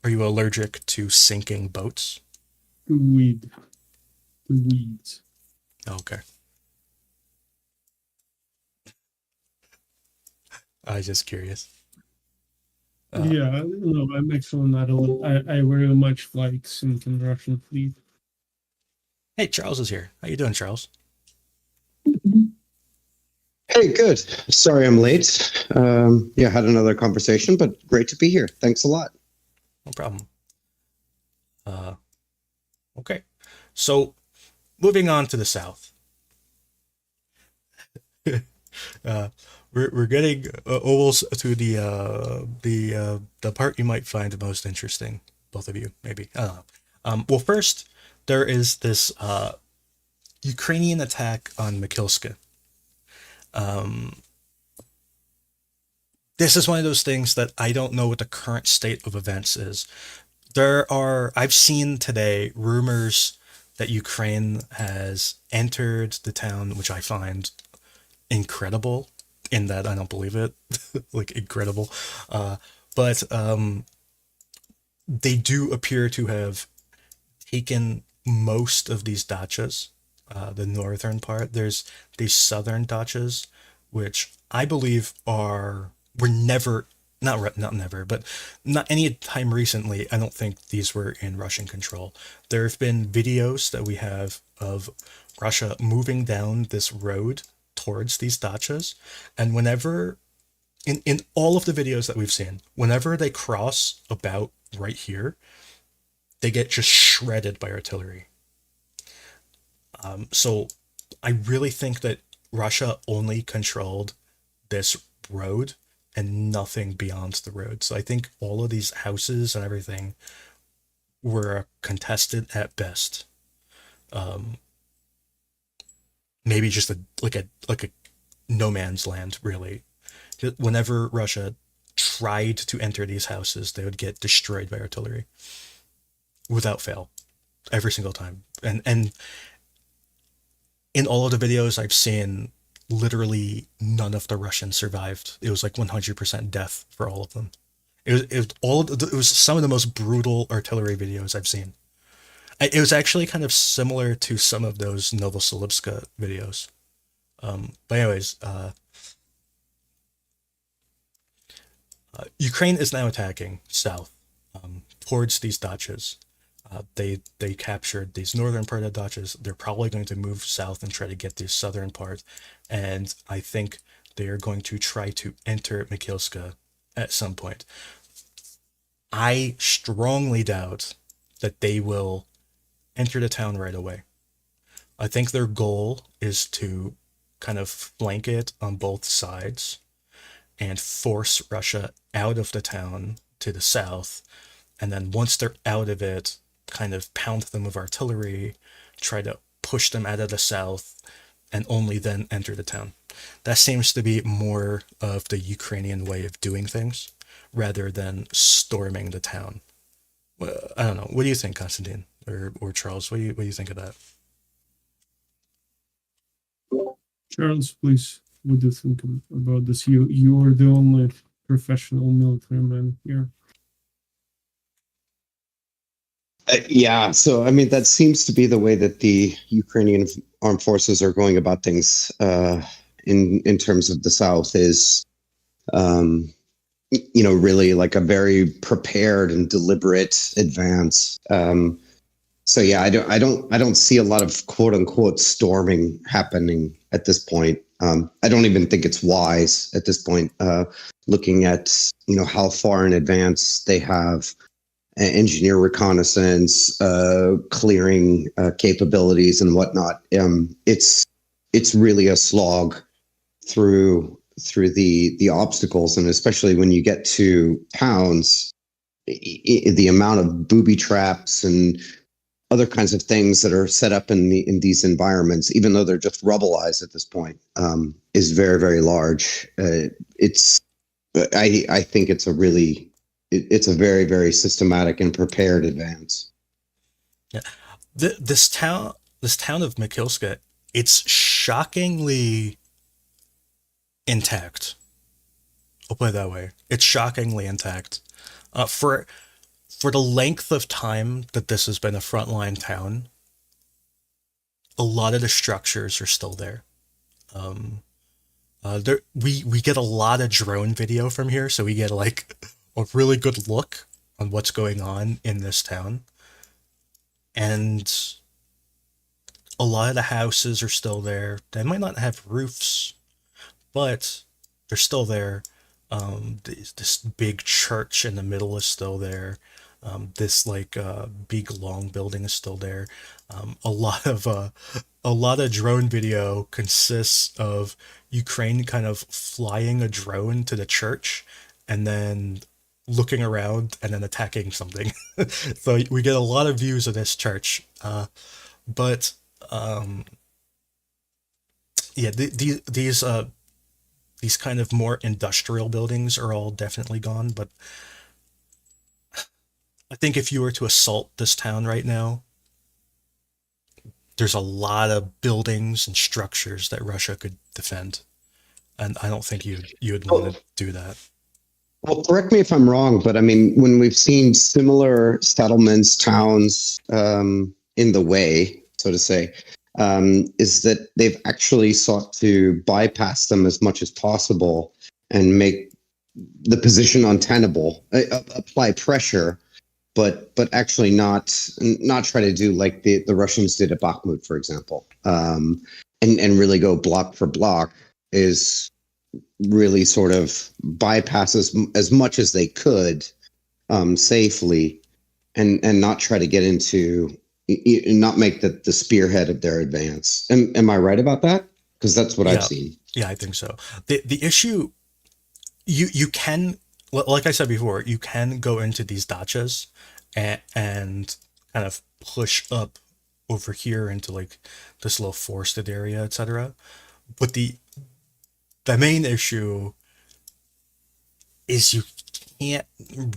Are you allergic to sinking boats? The weed, the weeds. Okay. I was just curious. Yeah, no, I'm actually not. I very much like sinking Russian fleet. Hey, Charles is here. How you doing, Charles? Hey, good. Sorry I'm late. Yeah, had another conversation, but great to be here. Thanks a lot. No problem. Uh, okay. So moving on to the south. uh, we're getting almost to the part you might find the most interesting. Both of you, maybe. I don't know. Well, first there is this Ukrainian attack on Mikilska. Um, this is one of those things that I don't know what the current state of events is. I've seen today rumors that Ukraine has entered the town, which I find incredible in that I don't believe it. Like incredible. Uh, but they do appear to have taken most of these dachas, the northern part. There's these southern dachas, which I believe were never, not never, but not any time recently. I don't think these were in Russian control. There have been videos that we have of Russia moving down this road towards these dachas, and whenever in all of the videos that we've seen, whenever they cross about right here, they get just shredded by artillery. So I really think that Russia only controlled this road and nothing beyond the road. So I think all of these houses and everything were contested at best. Um, Maybe just a no man's land, really. Whenever Russia tried to enter these houses, they would get destroyed by artillery without fail, every single time. And in all of the videos I've seen, literally none of the Russians survived. It was like 100% death for all of them. It was some of the most brutal artillery videos I've seen. It was actually kind of similar to some of those Novoselivs'ke videos. But anyways, Ukraine is now attacking south towards these dachas. They captured these northern part of dachas. They're probably going to move south and try to get the southern part, and I think they are going to try to enter Mikhailska at some point. I strongly doubt that they will enter the town right away. I think their goal is to kind of flank it on both sides and force Russia out of the town to the south. And then once they're out of it, kind of pound them with artillery, try to push them out of the south, and only then enter the town. That seems to be more of the Ukrainian way of doing things rather than storming the town. I don't know. What do you think, Constantine or Charles? What do you think of that? Charles, please, what do you think about this? You are the only professional military man here. Yeah, so I mean that seems to be the way that the Ukrainian armed forces are going about things in terms of the South is, really like a very prepared and deliberate advance. So yeah, I don't see a lot of quote unquote storming happening at this point. I don't even think it's wise at this point, looking at how far in advance they have engineer reconnaissance, clearing capabilities and whatnot. It's really a slog through the obstacles, and especially when you get to towns, the amount of booby traps and other kinds of things that are set up in these environments, even though they're just rubbleized at this point, is very, very large. I think it's a very, very systematic and prepared advance. Yeah, this town of Mikhailska, it's shockingly intact. I'll put it that way. It's shockingly intact. For the length of time that this has been a frontline town, a lot of the structures are still there. We get a lot of drone video from here, so we get like a really good look on what's going on in this town. And a lot of the houses are still there. They might not have roofs, but they're still there. This big church in the middle is still there. This like big long building is still there. A lot of drone video consists of Ukraine kind of flying a drone to the church and then looking around and then attacking something. So we get a lot of views of this church. But yeah, these kind of more industrial buildings are all definitely gone. But I think if you were to assault this town right now, there's a lot of buildings and structures that Russia could defend, and I don't think you'd want to do that. Well, correct me if I'm wrong, but I mean, when we've seen similar settlements, towns in the way, so to say, is that they've actually sought to bypass them as much as possible and make the position untenable, apply pressure, but actually not try to do like the Russians did at Bakhmut, for example, and really go block for block, is really sort of bypass as much as they could safely, and not try to get into, not make the spearhead of their advance. Am I right about that? Because that's what I've seen. Yeah, I think so. The issue, you can, like I said before, you can go into these dachas and kind of push up over here into like this little forested area, etc. But the main issue is you can't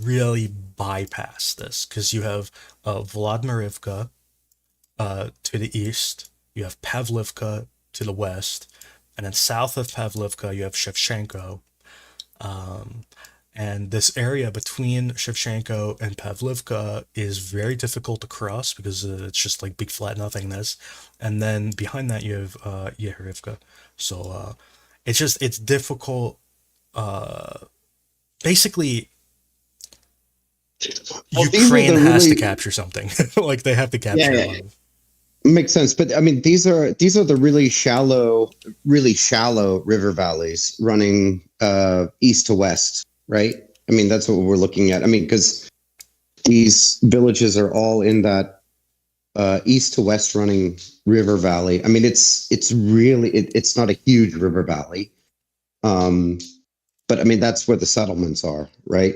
really bypass this because you have Vladimir to the east, you have Pavlivka to the west, and then south of Pavlivka you have Shevchenko, And this area between Shevchenko and Pavlivka is very difficult to cross because it's just like big flat nothingness. And then behind that you have Yehorivka. So it's difficult. Basically, Well, these are Ukraine the has to really capture something. Like they have to yeah, capture a yeah, lot of. makes sense. But I mean, these are the really shallow river valleys running east to west, right? I mean, that's what we're looking at. I mean, because these villages are all in that east to west running river valley. I mean, it's really it's not a huge river valley, um, but I mean that's where the settlements are, right?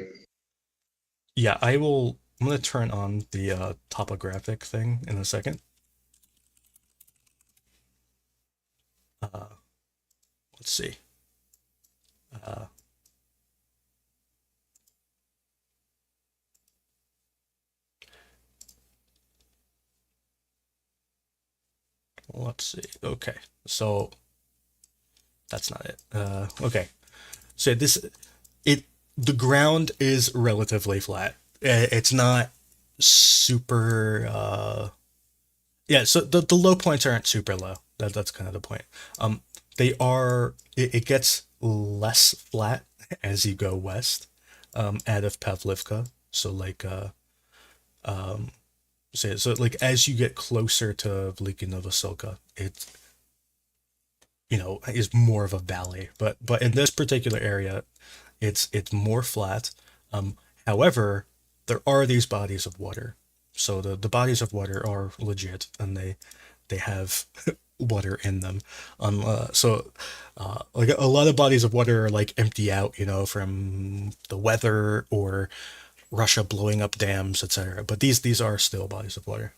Yeah, I will. I'm gonna turn on the topographic thing in a second. Uh, let's see. Uh, let's see. Okay, so that's not it. Okay, so the ground is relatively flat. It's not super. Yeah, so the low points aren't super low. That's kind of the point. Um, they are. It gets less flat as you go west, out of Pavlivka. So like um, so like as you get closer to Veliki Novoselka, it is more of a valley. But in this particular area, it's more flat. Um, However, there are these bodies of water. So the bodies of water are legit, and they have water in them. Like a lot of bodies of water are like empty out, from the weather or Russia blowing up dams, etc. But these are still bodies of water.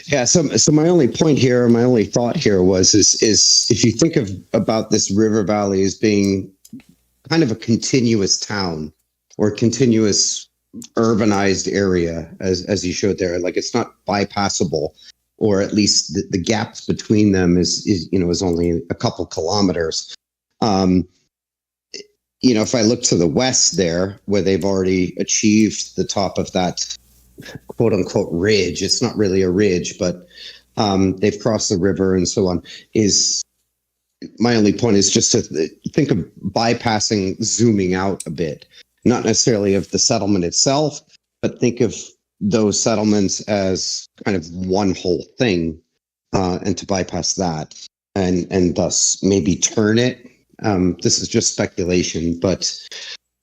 Yeah. So my only point here, my only thought here is if you think of about this river valley as being kind of a continuous town or continuous urbanized area, as you showed there, like it's not bypassable, or at least the gaps between them is only a couple kilometers. Um, if I look to the west there, where they've already achieved the top of that quote unquote ridge, it's not really a ridge, but they've crossed the river and so on. Is my only point is just to think of bypassing, zooming out a bit, not necessarily of the settlement itself, but think of those settlements as kind of one whole thing, and to bypass that and thus maybe turn it. This is just speculation, but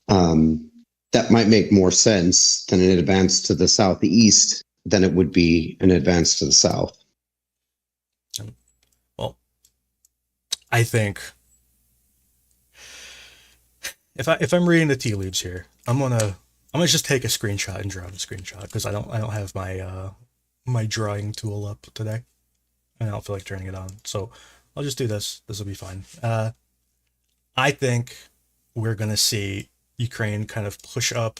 that might make more sense than an advance to the southeast than it would be an advance to the south. Well, I think if I'm reading the tea leaves here, I'm gonna just take a screenshot and draw the screenshot because I don't have my drawing tool up today, and I don't feel like turning it on. So I'll just do this. This will be fine. I think we're gonna see Ukraine kind of push up,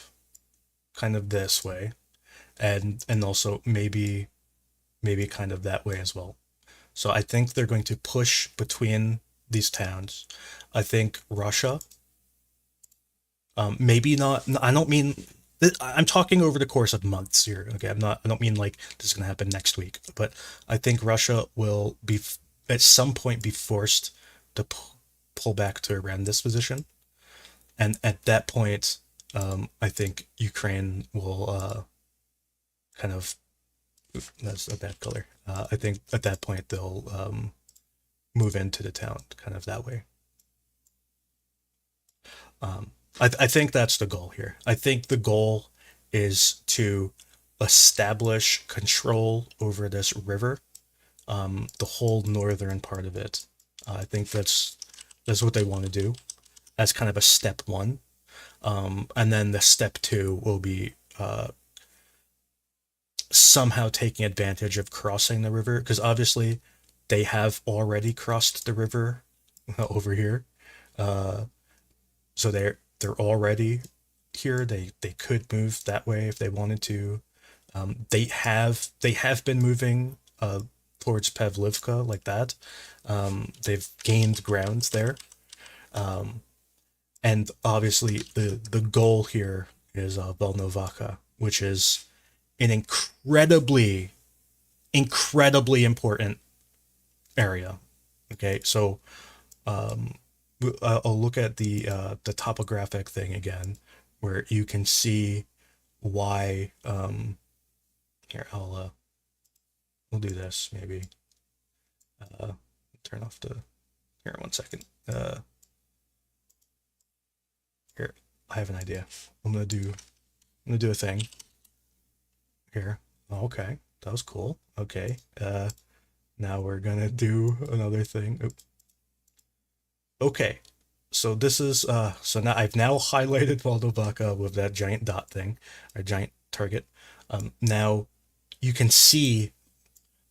kind of this way, and also maybe kind of that way as well. So I think they're going to push between these towns. I think Russia, maybe not. I don't mean. I'm talking over the course of months here. Okay, I'm not. I don't mean like this is going to happen next week. But I think Russia will be at some point be forced to pull back to around this position, and at that point, I think Ukraine will kind of. That's a bad color. I think at that point they'll move into the town kind of that way. I think that's the goal here. I think the goal is to establish control over this river, the whole northern part of it. I think that's what they want to do as kind of a step one, and then the step two will be somehow taking advantage of crossing the river because obviously they have already crossed the river over here. Uh, so they're already here. They could move that way if they wanted to. They have been moving towards Pavlivka like that. They've gained ground there, And obviously the goal here is Volnovakha, which is an incredibly important area. Okay, so I'll look at the topographic thing again, where you can see why. Here, we'll do this maybe. Turn off the. Here, 1 second. Here, I have an idea. I'm gonna do a thing. Here. Oh, okay, that was cool. Okay. Now we're gonna do another thing. Oop. Okay. So this is so now I've now highlighted Volnovakha with that giant dot thing, or giant target. Now you can see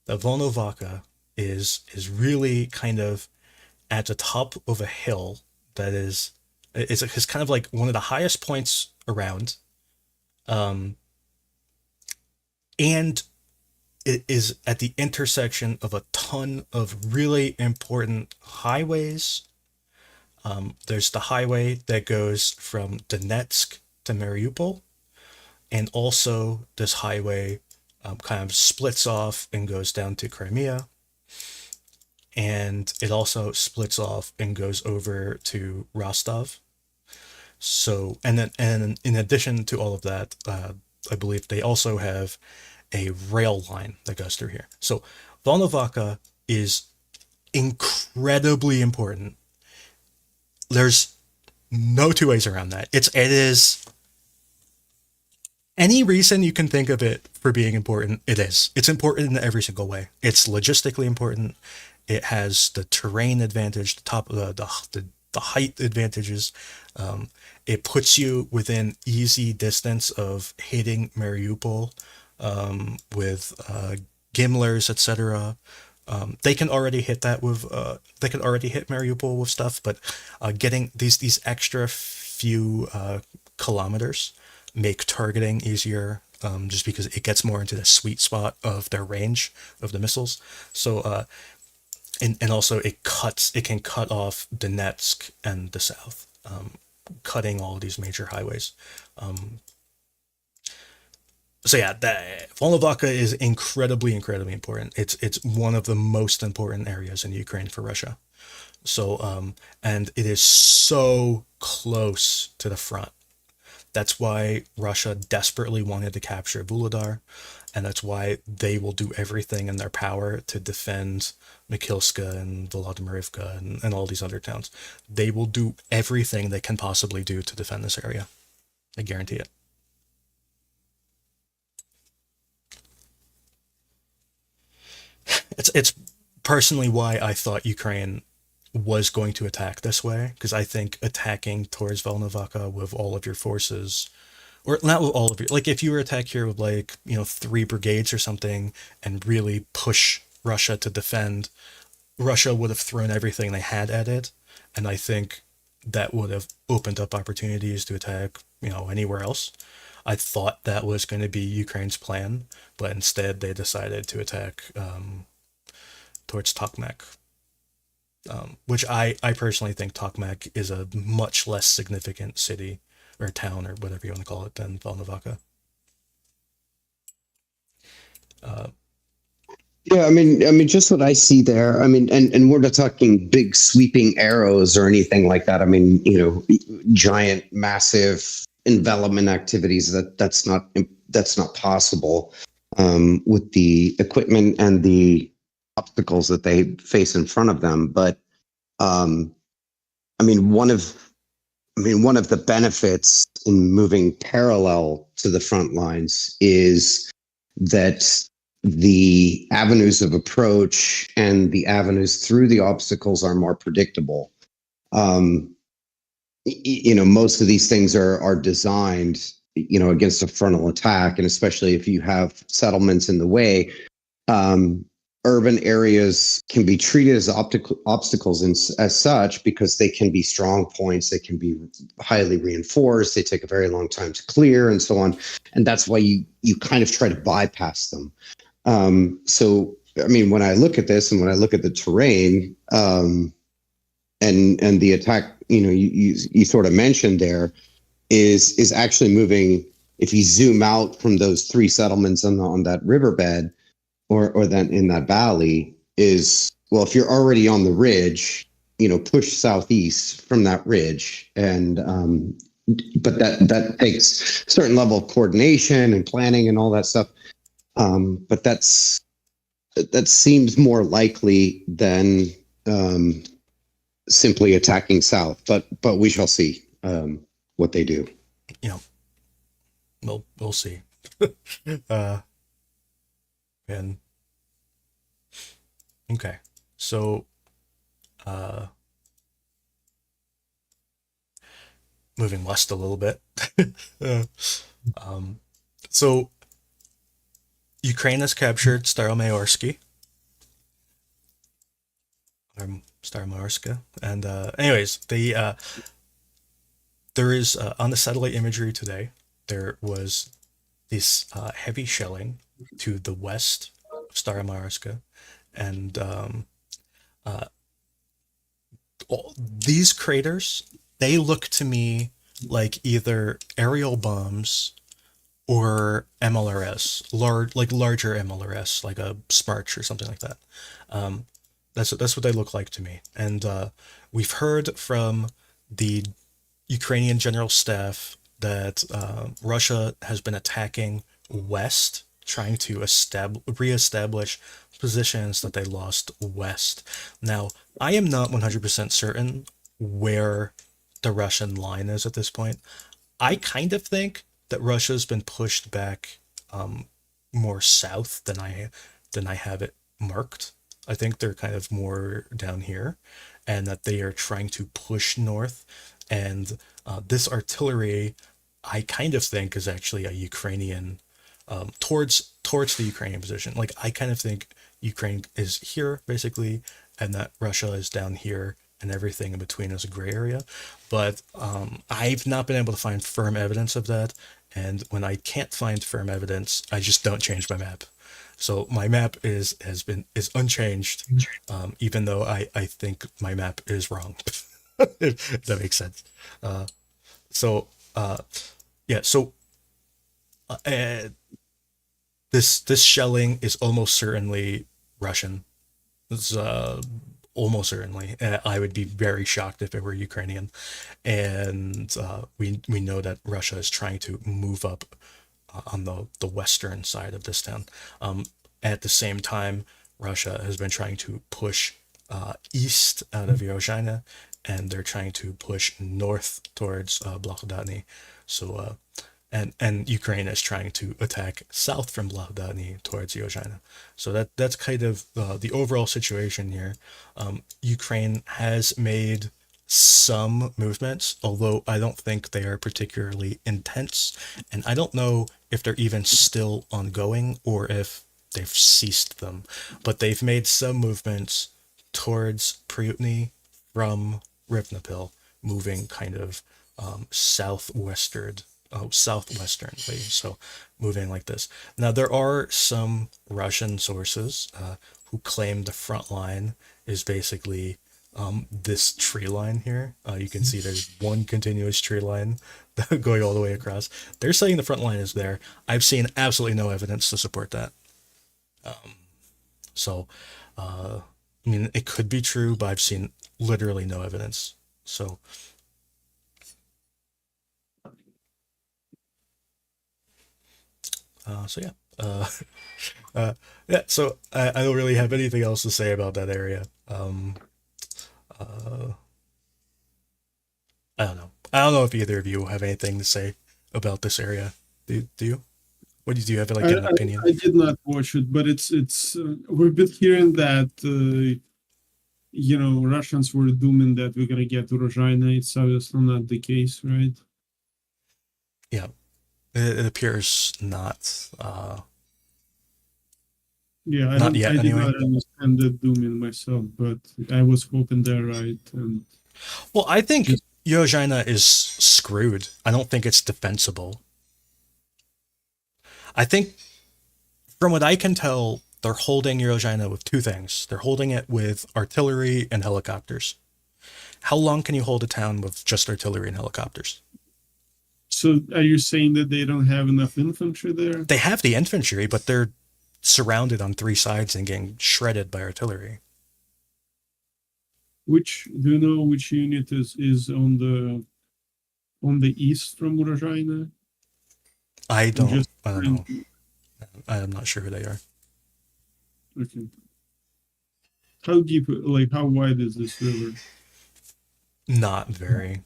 that Volnovakha is really kind of at the top of a hill that is it's kind of like one of the highest points around, and it is at the intersection of a ton of really important highways. There's the highway that goes from Donetsk to Mariupol, and also this highway kind of splits off and goes down to Crimea, and it also splits off and goes over to Rostov. So, and in addition to all of that, I believe they also have a rail line that goes through here. So Volnovakha is incredibly important. There's no two ways around that. It is any reason you can think of it for being important. It is. It's important in every single way. It's logistically important. It has the terrain advantage, the height advantages. It puts you within easy distance of hitting Mariupol with Gimlers, etc. They can already hit that with they can already hit Mariupol with stuff, but getting these extra few kilometers make targeting easier, just because it gets more into the sweet spot of their range of the missiles. So and also it can cut off Donetsk and the south, cutting all these major highways. So yeah, Volnovakha is incredibly important. It's one of the most important areas in Ukraine for Russia. So and it is so close to the front. That's why Russia desperately wanted to capture Vuhledar, and that's why they will do everything in their power to defend Mikhailska and Volodymyrivka and all these other towns. They will do everything they can possibly do to defend this area. I guarantee it. It's personally why I thought Ukraine was going to attack this way, because I think attacking towards Volnovakha with all of your forces, or not with all of your, like if you were attack here with 3 brigades or something and really push Russia to defend, Russia would have thrown everything they had at it, and I think that would have opened up opportunities to attack anywhere else. I thought that was going to be Ukraine's plan, but instead they decided to attack towards Tokmak, which I personally think Tokmak is a much less significant city or town or whatever you want to call it than Volnovakha. Yeah, I mean, just what I see there. I mean, and we're not talking big sweeping arrows or anything like that. I mean, giant, massive envelopment activities. That's not possible with the equipment and the obstacles that they face in front of them. But I mean, one of the benefits in moving parallel to the front lines is that the avenues of approach and the avenues through the obstacles are more predictable. Most of these things are designed, against a frontal attack, and especially if you have settlements in the way. Urban areas can be treated as obstacles as such, because they can be strong points, they can be highly reinforced, they take a very long time to clear, and so on. And that's why you kind of try to bypass them. So, I mean, when I look at this and when I look at the terrain, and the attack, you sort of mentioned there, is actually moving. If you zoom out from those three settlements on that riverbed, or then in that valley, is, well, if you're already on the ridge, push southeast from that ridge, and but that takes a certain level of coordination and planning and all that stuff. But that seems more likely than simply attacking south. But we shall see what they do. Yeah, we'll see. And okay, so moving west a little bit. So Ukraine has captured Staromaroske, Staromaroske, and anyways, there is on the satellite imagery today, there was this heavy shelling to the west of Staromaroske, and these craters, they look to me like either aerial bombs or MLRS, larger MLRS, like a Sparch or something like that. That's what they look like to me. And we've heard from the Ukrainian General Staff that Russia has been attacking west, trying to reestablish positions that they lost west. Now, I am not 100% certain where the Russian line is at this point. I kind of think that Russia's been pushed back more south than I have it marked. I think they're kind of more down here, and that they are trying to push north. And this artillery, I kind of think, is actually a Ukrainian towards the Ukrainian position. Like, I kind of think Ukraine is here basically, and that Russia is down here, and everything in between is a gray area. But I've not been able to find firm evidence of that. And when I can't find firm evidence, I just don't change my map. So my map is unchanged, even though I think my map is wrong. If that makes sense. So yeah. So this shelling is almost certainly Russian. It's almost certainly. I would be very shocked if it were Ukrainian. And we know that Russia is trying to move up on the western side of this town. At the same time, Russia has been trying to push east out of Urozhaine, and they're trying to push north towards Bilohorivka. So and Ukraine is trying to attack south from Bilohorivka towards Urozhaine. So that's kind of the overall situation here. Ukraine has made some movements, although I don't think they are particularly intense, and I don't know if they're even still ongoing or if they've ceased them. But they've made some movements towards Pryyutne from Rivnapil, moving kind of southwesternly, so moving like this. Now, there are some Russian sources who claim the front line is basically this tree line here. You can see there's one continuous tree line going all the way across. They're saying the front line is there. I've seen absolutely no evidence to support that. So, I mean, it could be true, but I've seen literally no evidence. So, so yeah. Yeah, so I don't really have anything else to say about that area. I don't know. I don't know if either of you have anything to say about this area. Do you? What do you have, like, an opinion? I did not watch it, but it's we've been hearing that Russians were dooming that we're gonna get Urozhaine. It's obviously not the case, right? Yeah, it appears not. Yeah, I Not yet, did anyway. not understand the dooming myself, but I was hoping they're right. And Well, I think Urozhaine is screwed. I don't think it's defensible. I think, from what I can tell, they're holding Urozhaine with two things. They're holding it with artillery and helicopters. How long can you hold a town with just artillery and helicopters? So are you saying that they don't have enough infantry there? They have the infantry, but they're surrounded on three sides and getting shredded by artillery. Which do you know which unit is on the east from Urozhaine? I don't know. Trying- I'm not sure who they are. Okay. How deep, like how wide is this river? Not very.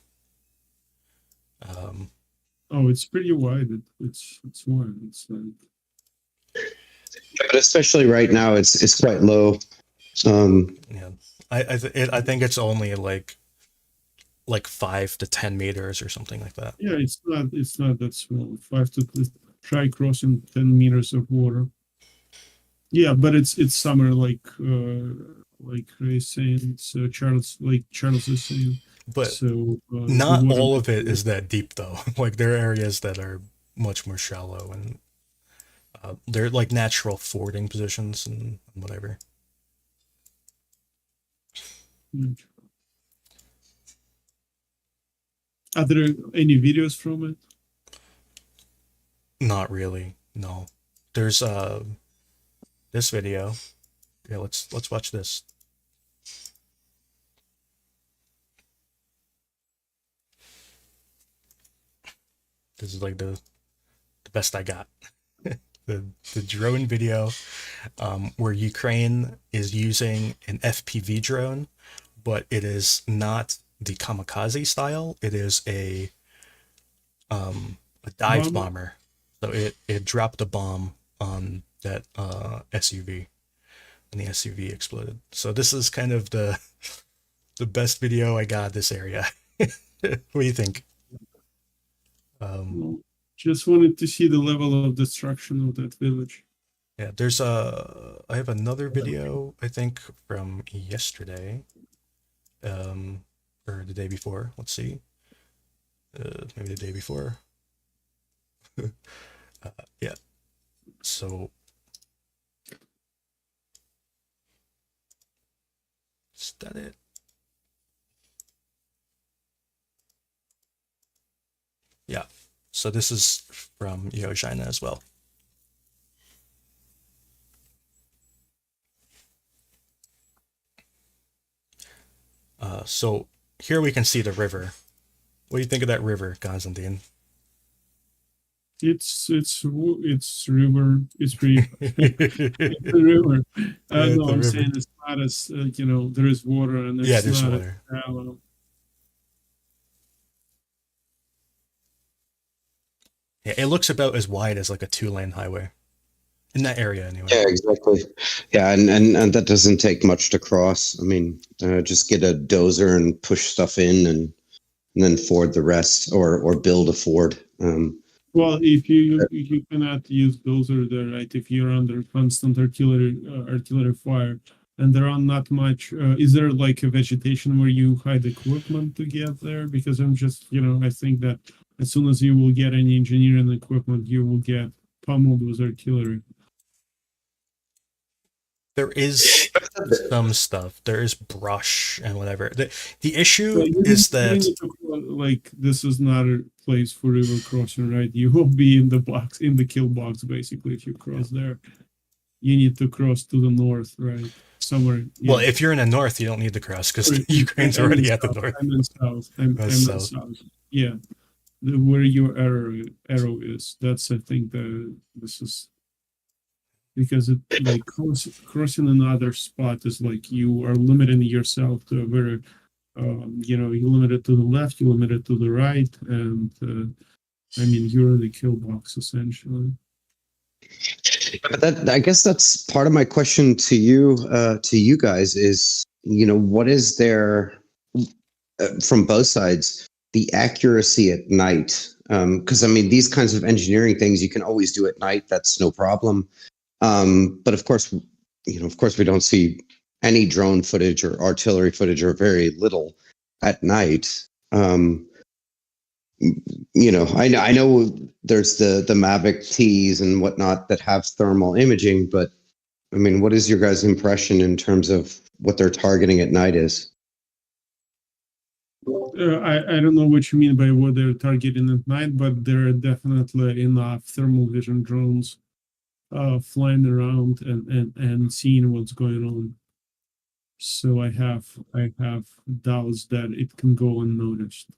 Oh, it's pretty wide. It's wide. It's like But especially right now, it's quite low. Yeah, I think it's only like 5 to 10 meters or something like that. yeah, it's not that small. Try crossing 10 meters of water. Yeah, but it's summer like Ray's saying. So Charles is saying. But So not the water- all of it is that deep though. Like there are areas that are much more shallow and they're like natural fording positions and whatever. Are there any videos from it? Not really. No. There's this video. Yeah, let's watch this. This is like the best I got. the drone video where Ukraine is using an FPV drone, but it is not the kamikaze style. It is a dive bomber. So it dropped a bomb on that SUV, and the SUV exploded. So this is kind of the best video I got this area. What do you think? Just wanted to see the level of destruction of that village. Yeah, there's I have another video I think from yesterday, or the day before. Let's see, maybe the day before. Yeah. So is that it? Yeah. So this is from Urozhaine as well. So here we can see the river. What do you think of that river, Konstantin? It's river. It's pretty. It's a river. Yeah, No, it's a I'm river. saying it's not as there is water and Yeah, it's there's not water. as shallow. Yeah, it looks about as wide as like a 2-lane highway in that area anyway. Yeah, exactly. Yeah, and that doesn't take much to cross. I mean, just get a dozer and push stuff in, and then ford the rest, or build a ford. Well, if you cannot use dozer there, right? If you're under constant artillery fire, and there are not much. Is there like a vegetation where you hide equipment to get there? Because I'm just I think that as soon as you will get any engineering equipment, you will get pummeled with artillery. There is some stuff. There is brush and whatever. The issue So you is need- you that need to, like this is not a place for river crossing, right? You will be in the kill box basically if you cross there. You need to cross to the north, right? Somewhere. well, if you're in the north, you don't need to cross because Sorry, Ukraine's I'm in already at the south. north. I'm in south. I'm in south. south. Yeah, where your arrow is. That's I think this is because it like crossing another spot is like you are limiting yourself to a very you limit it to the left, you limit it to the right, and I mean you're in the kill box essentially. But I guess that's part of my question to you guys is, what is there from both sides, the accuracy at night? Because I mean, these kinds of engineering things you can always do at night. That's no problem. But of course, we don't see any drone footage or artillery footage, or very little at night. I know there's the Mavic Ts and whatnot that have thermal imaging, but I mean, what is your guys' impression in terms of what they're targeting at night is? I don't know what you mean by what they're targeting at night, but there are definitely enough thermal vision drones flying around and seeing what's going on. So I have doubts that it can go unnoticed.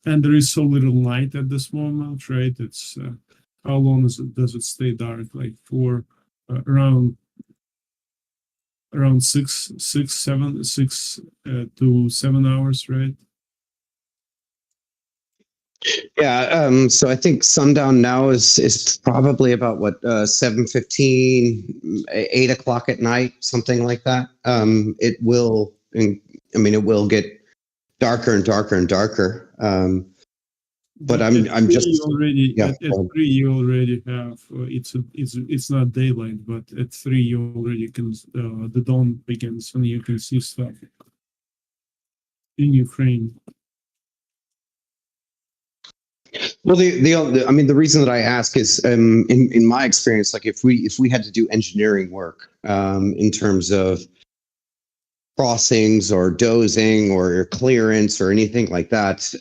And there is so little light at this moment, right? It's how long does it stay dark? Like for around 6 to 7 hours, right? Yeah. So I think sundown now is probably about what 7:15, 8 o'clock at night, something like that. It will. I mean, it will get darker and darker and darker. But At I'm three just you already yeah. at 3 you already have it's not daylight, but at 3 you already can the dawn begins and you can see stuff in Ukraine. Well, I mean, the reason that I ask is, in my experience, like if we had to do engineering work, in terms of crossings or dozing or clearance or anything like that,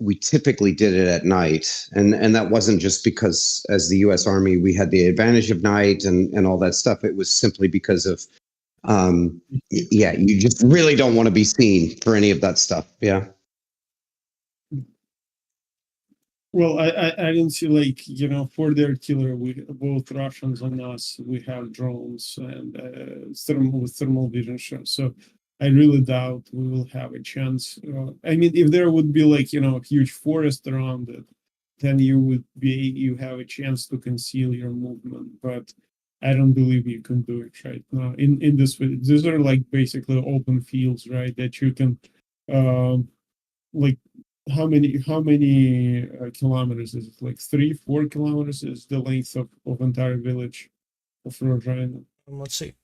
we typically did it at night, and that wasn't just because, as the U.S. Army, we had the advantage of night and all that stuff. It was simply because of, yeah, you just really don't want to be seen for any of that stuff. Yeah. Well, I didn't see, like, for the artillery, we both Russians and us, we have drones and thermal vision shows. So I really doubt we will have a chance. I mean, if there would be, like, a huge forest around it, then you have a chance to conceal your movement. But I don't believe you can do it right now. In this way, these are like basically open fields, right? That you can, like, how many kilometers is it? Like 3-4 kilometers is the length of entire village of Urozhaine. Let's see.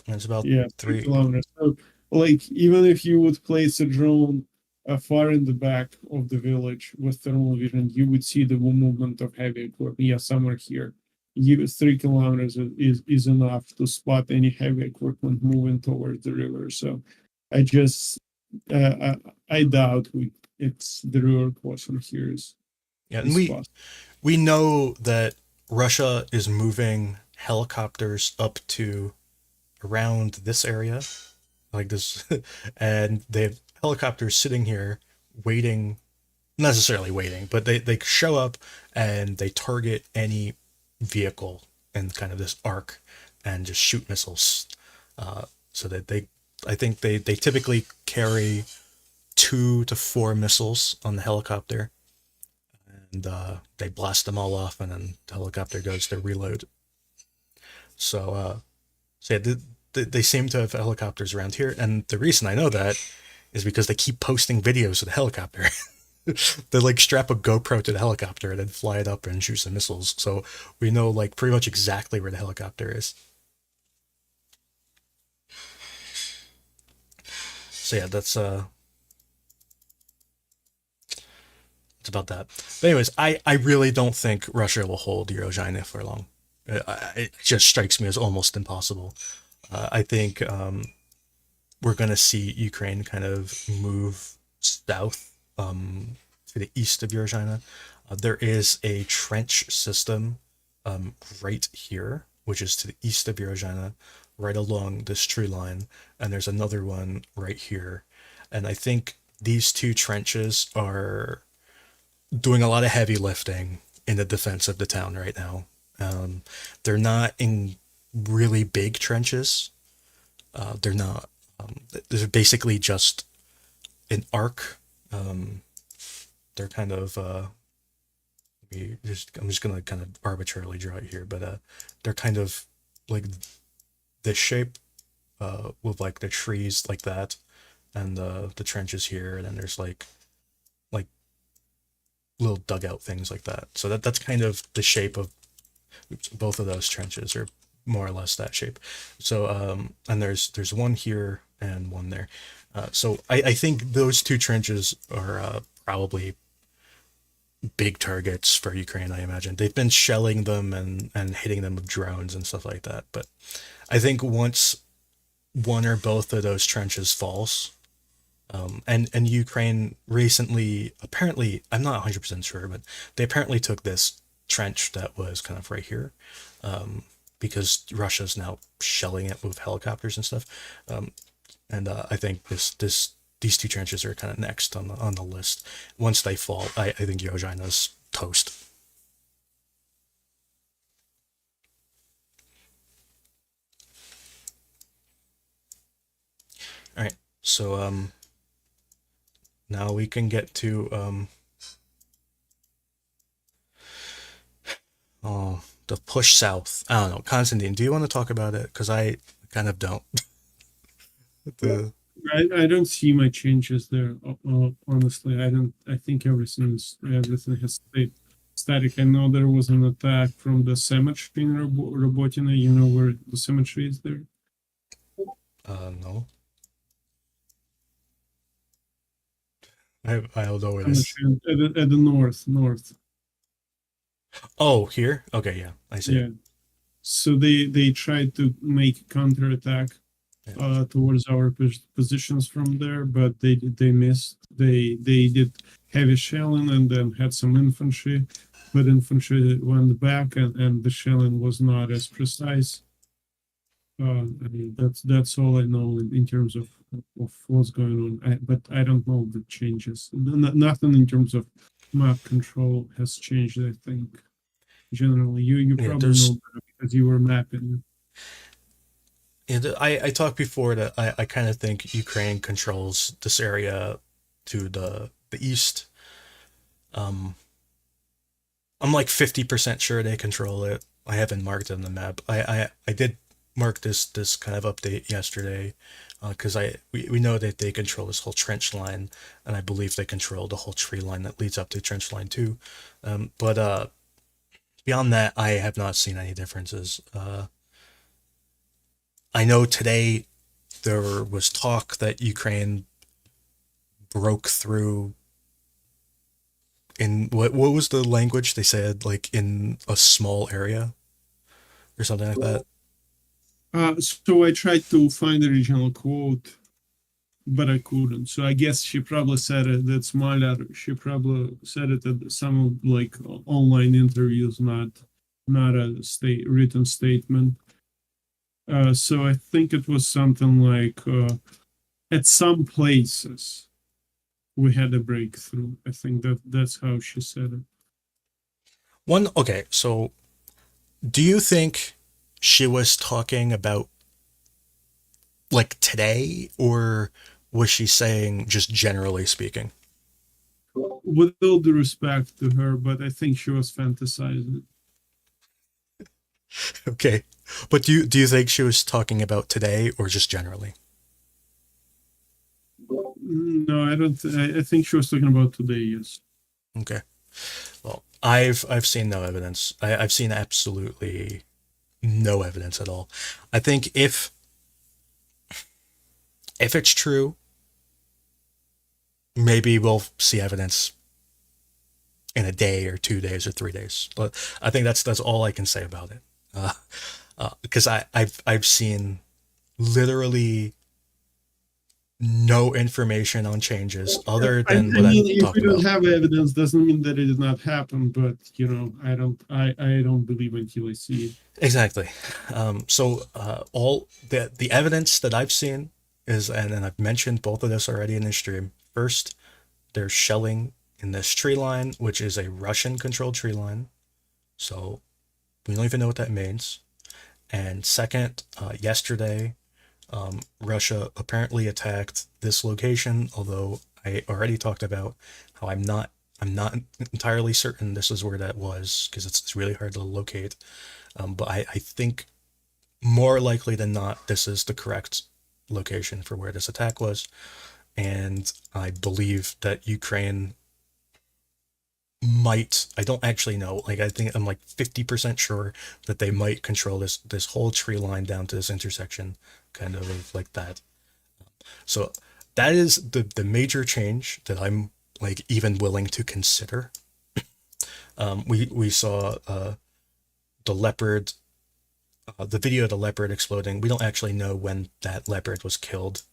It's about Yeah, 3 three. kilometers. So, like, even if you would place a drone far in the back of the village with thermal vision, you would see the movement of heavy equipment. Yeah, somewhere here. 3 kilometers is enough to spot any heavy equipment moving towards the river. So I just I doubt it's the river crossing here Yeah, and is possible. we know that Russia is moving helicopters up to around this area, like this, and they have helicopters sitting here waiting, not necessarily waiting, but they show up and they target any vehicle in kind of this arc and just shoot missiles. So that I think they typically carry 2 to 4 missiles on the helicopter, and they blast them all off, and then the helicopter goes to reload. So yeah, they seem to have helicopters around here, and the reason I know that is because they keep posting videos of the helicopter. They like strap a GoPro to the helicopter and then fly it up and shoot some missiles. So we know like pretty much exactly where the helicopter is. So yeah, that's it's about that. But anyways, I really don't think Russia will hold Urozhaine for long. It just strikes me as almost impossible. I think we're going to see Ukraine kind of move south, to the east of Urozhaine. There is a trench system right here, which is to the east of Urozhaine, right along this tree line, and there's another one right here. And I think these 2 trenches are doing a lot of heavy lifting in the defense of the town right now. They're not in really big trenches. They're not. They're basically just an arc. They're kind of. I'm just gonna kind of arbitrarily draw it here, but they're kind of like this shape, with like the trees like that, and the trenches here, and then there's like little dugout things like that. So that's kind of the shape of both of those trenches, or more or less that shape. So and there's one here and one there. So I think those 2 trenches are probably big targets for Ukraine. I imagine they've been shelling them and hitting them with drones and stuff like that. But I think once one or both of those trenches falls. And Ukraine recently, apparently, I'm not 100% sure, but they apparently took this trench that was kind of right here, because Russia's now shelling it with helicopters and stuff. And I think these two trenches are kind of next on the list. Once they fall, I think Urozhaine's toast. All right, so now we can get to the push south. I don't know, Konstantin. Do you want to talk about it? Because I kind of don't. the I don't see my changes there. Honestly, I don't. I think everything has stayed static. I know there was an attack from the cemetery in Robotyne. You know where the cemetery is there? No. I don't know where this. At the north. Oh, here. Okay, yeah, I see. Yeah. So they tried to make a counterattack towards our positions from there, but they missed. They did heavy shelling and then had some infantry, but infantry went back and the shelling was not as precise. I mean, that's all I know in terms of what's going on. But I don't know the changes. Nothing in terms of map control has changed. I think generally you probably know better because you were mapping. And I talked before that I kind of think Ukraine controls this area to the east. I'm like 50% sure they control it. I haven't marked it on the map. I did mark this kind of update yesterday, because we know that they control this whole trench line, and I believe they control the whole tree line that leads up to trench line 2. But beyond that, I have not seen any differences. I know today there was talk that Ukraine broke through in what was the language they said, like in a small area or something like that. So I tried to find the original quote, but I couldn't. So I guess she probably said it. That's Maiorsk. She probably said it at some like online interviews, not a written statement. So I think it was something like at some places we had a breakthrough. I think that's how she said it. Okay, so do you think she was talking about like today, or was she saying just generally speaking? With all due respect to her, but I think she was fantasizing. Okay, but do you think she was talking about today or just generally? No, I don't. I think she was talking about today. Yes. Okay. Well, I've seen no evidence. I've seen absolutely no evidence at all. I think if it's true, maybe we'll see evidence in a day or 2 days or 3 days. But I think that's all I can say about it. Because I've seen literally no information on changes other than what mean, I if talked we don't about. have evidence, doesn't mean that it did not happen. But I don't believe until I see it. Exactly. So all the evidence that I've seen is, and I've mentioned both of this already in this stream. First, there's shelling in this tree line, which is a Russian-controlled tree line. So we don't even know what that means. And second, yesterday, Russia apparently attacked this location, although I already talked about how I'm not entirely certain this is where that was, because it's really hard to locate. But I think more likely than not, this is the correct location for where this attack was. And I believe that Ukraine might, I don't actually know, like I think I'm like 50% sure that they might control this whole tree line down to this intersection, kind of like that. So that is the major change that I'm like even willing to consider. We saw the Leopard the video of the leopard exploding, we don't actually know when that leopard was killed.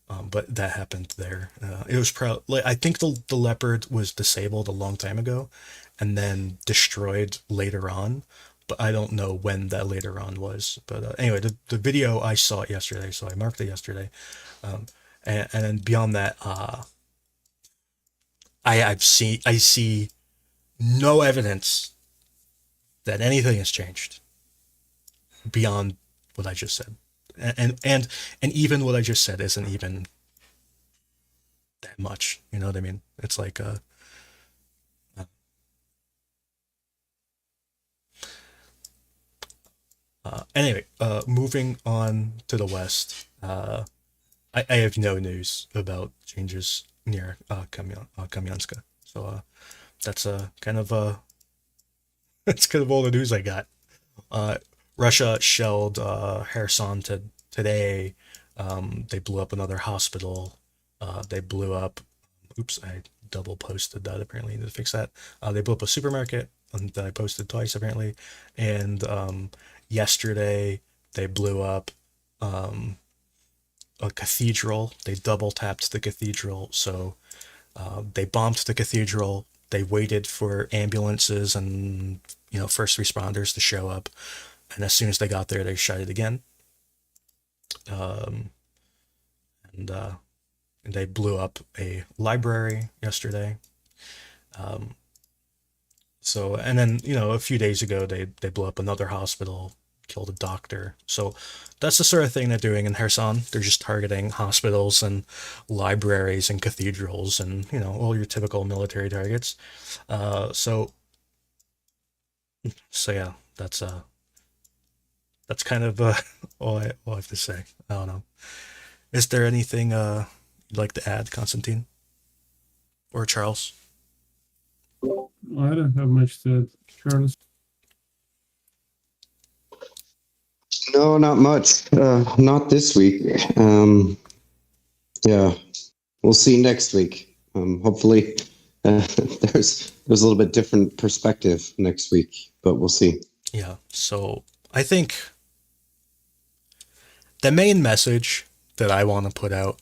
But that happened there. It was probably, I think the leopard was disabled a long time ago and then destroyed later on, but I don't know when that later on was. But anyway, the video, I saw it yesterday, so I marked it yesterday. Um, and then beyond that, I see no evidence that anything has changed beyond what I just said. And even what I just said isn't even that much. You know what I mean? It's like anyway, moving on to the west. I have no news about changes near Kamyanska. So that's kind of that's kind of all the news I got. Uh, Russia shelled Kherson today. They blew up another hospital. They blew up. Oops, I double posted that. Apparently, I need to fix that. They blew up a supermarket that I posted twice apparently, and yesterday they blew up a cathedral. They double tapped the cathedral. So they bombed the cathedral. They waited for ambulances and first responders to show up, and as soon as they got there, they shot it again. Um, and they blew up a library yesterday. Um, so and then a few days ago they blew up another hospital, killed a doctor. So that's the sort of thing they're doing in Kherson. They're just targeting hospitals and libraries and cathedrals and all your typical military targets. So yeah, that's kind of all I have to say. I don't know. Is there anything you'd like to add, Constantine or Charles? I don't have much to add. Charles? No, not much. Not this week. Yeah, we'll see next week. Hopefully, there's a little bit different perspective next week, but we'll see. Yeah. So I think the main message that I want to put out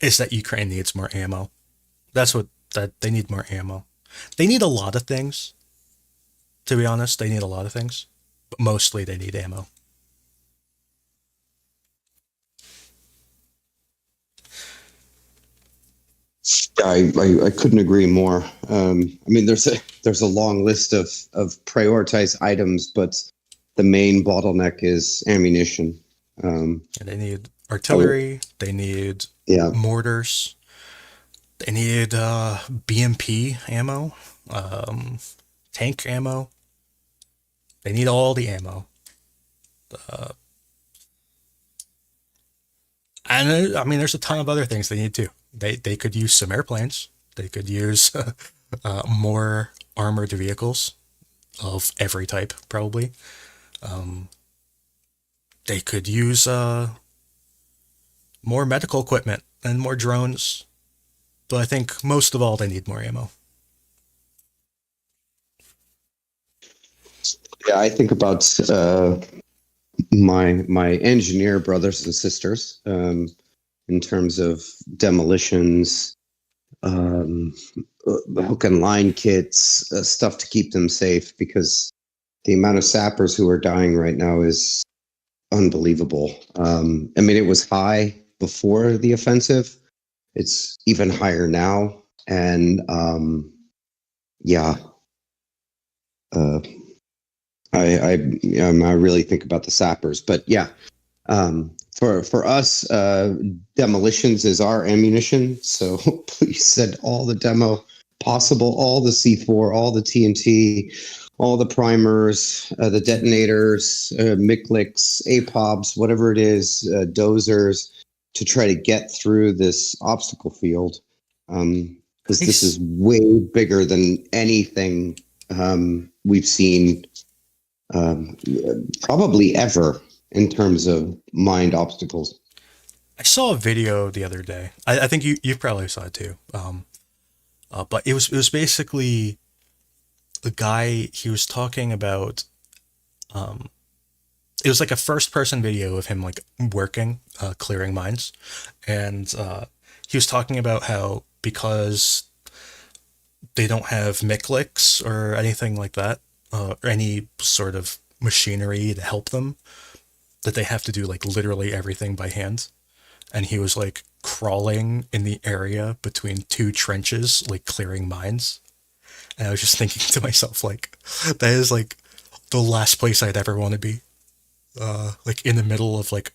is that Ukraine needs more ammo. That they need more ammo. They need a lot of things. To be honest, they need a lot of things, but mostly they need ammo. I couldn't agree more. I mean, there's a long list of prioritized items, but the main bottleneck is ammunition. And they need artillery. They need mortars. They need BMP ammo, tank ammo. They need all the ammo. And I mean, there's a ton of other things they need too. They could use some airplanes. They could use more armored vehicles of every type, probably. They could use more medical equipment and more drones. But I think most of all, they need more ammo. Yeah, I think about my engineer brothers and sisters in terms of demolitions, hook and line kits, stuff to keep them safe, because the amount of sappers who are dying right now is unbelievable. I mean, it was high before the offensive. It's even higher now. And yeah, I really think about the sappers. But yeah, for us, demolitions is our ammunition. So please send all the demo possible, all the C4, all the TNT, all the primers, the detonators, Mikliks, APOBs, whatever it is, dozers, to try to get through this obstacle field. Because this is way bigger than anything we've seen probably ever in terms of mined obstacles. I saw a video the other day. I think you probably saw it too. But it was basically the guy. He was talking about It was like a first person video of him like working, clearing mines. And he was talking about how because they don't have Mikliks or anything like that, or any sort of machinery to help them, that they have to do like literally everything by hand. And he was like crawling in the area between two trenches, like clearing mines. And I was just thinking to myself, like, that is like the last place I'd ever want to be. Like in the middle of like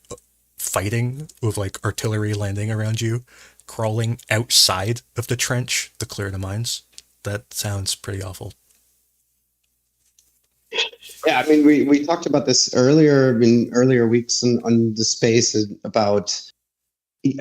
fighting with like artillery landing around you, crawling outside of the trench to clear the mines. That sounds pretty awful. Yeah, I mean, we talked about this earlier in earlier weeks on the space about.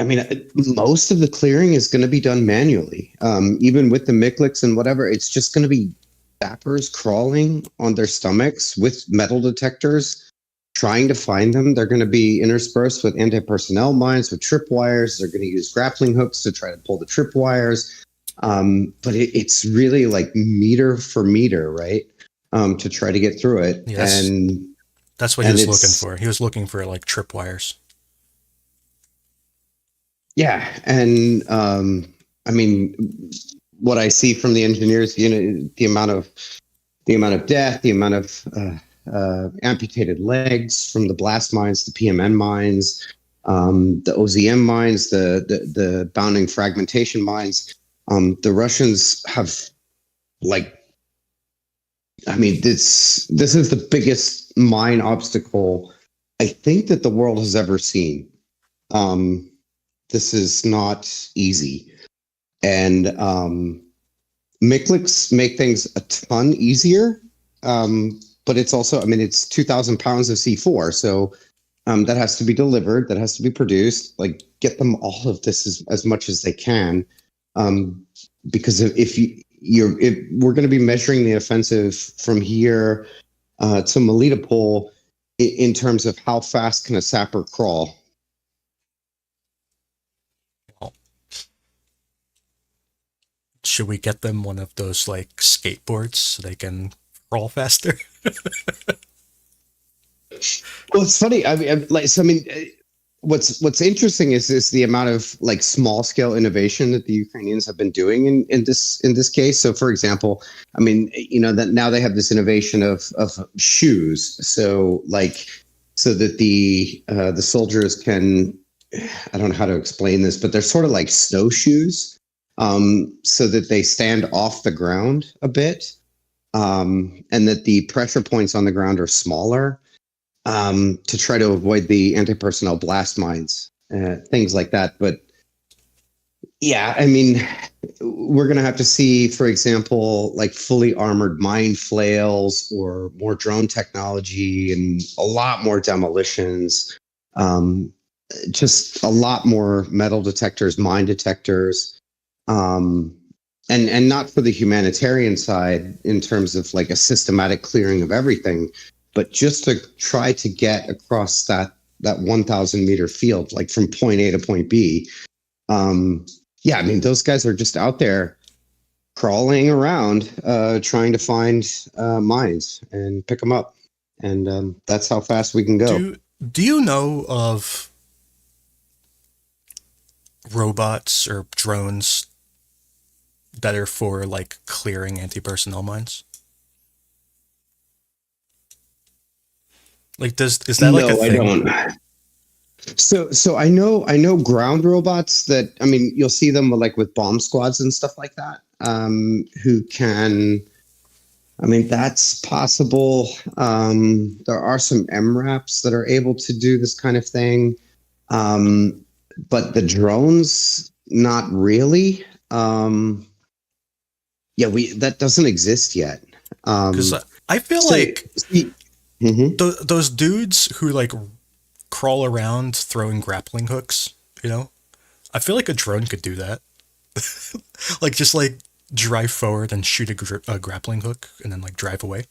I mean, most of the clearing is going to be done manually. Even with the Mikliks and whatever, it's just going to be sappers crawling on their stomachs with metal detectors, trying to find them. They're going to be interspersed with anti-personnel mines, with tripwires. They're going to use grappling hooks to try to pull the tripwires. But it's really like meter for meter, right? To try to get through it. Yes. And that's what he was looking for. He was looking for like tripwires. Yeah, and I mean, what I see from the engineers, the amount of death, the amount of amputated legs from the blast mines, the PMN mines, the OZM mines, the bounding fragmentation mines. The Russians have, like, I mean, this is the biggest mine obstacle I think that the world has ever seen. This is not easy. And Mikliks make things a ton easier. But it's also, I mean, it's 2,000 pounds of C4. So that has to be delivered, that has to be produced, like get them all of this as much as they can. Because if we're going to be measuring the offensive from here to Melitopol in terms of how fast can a sapper crawl. Should we get them one of those like skateboards so they can crawl faster? Well, it's funny. What's interesting is the amount of like small scale innovation that the Ukrainians have been doing in this case. So, for example, I mean, that now they have this innovation of shoes. So that the soldiers can, I don't know how to explain this, but they're sort of like snowshoes. So that they stand off the ground a bit, and that the pressure points on the ground are smaller, to try to avoid the anti-personnel blast mines, things like that. But yeah, I mean, we're going to have to see, for example, like fully armored mine flails or more drone technology and a lot more demolitions, just a lot more metal detectors, mine detectors. And not for the humanitarian side in terms of like a systematic clearing of everything, but just to try to get across that 1,000 meter field, like from point A to point B. Yeah, I mean, those guys are just out there crawling around, trying to find mines and pick them up. And that's how fast we can go. Do you know of robots or drones that are for like clearing anti-personnel mines? Like, is that like a thing? I don't. So I know ground robots that, I mean, you'll see them with bomb squads and stuff like that. Who can, I mean, that's possible. There are some MRAPs that are able to do this kind of thing. But the drones, not really. That doesn't exist yet. Because I feel those dudes who like crawl around throwing grappling hooks, I feel like a drone could do that. Like just like drive forward and shoot a grappling hook and then like drive away.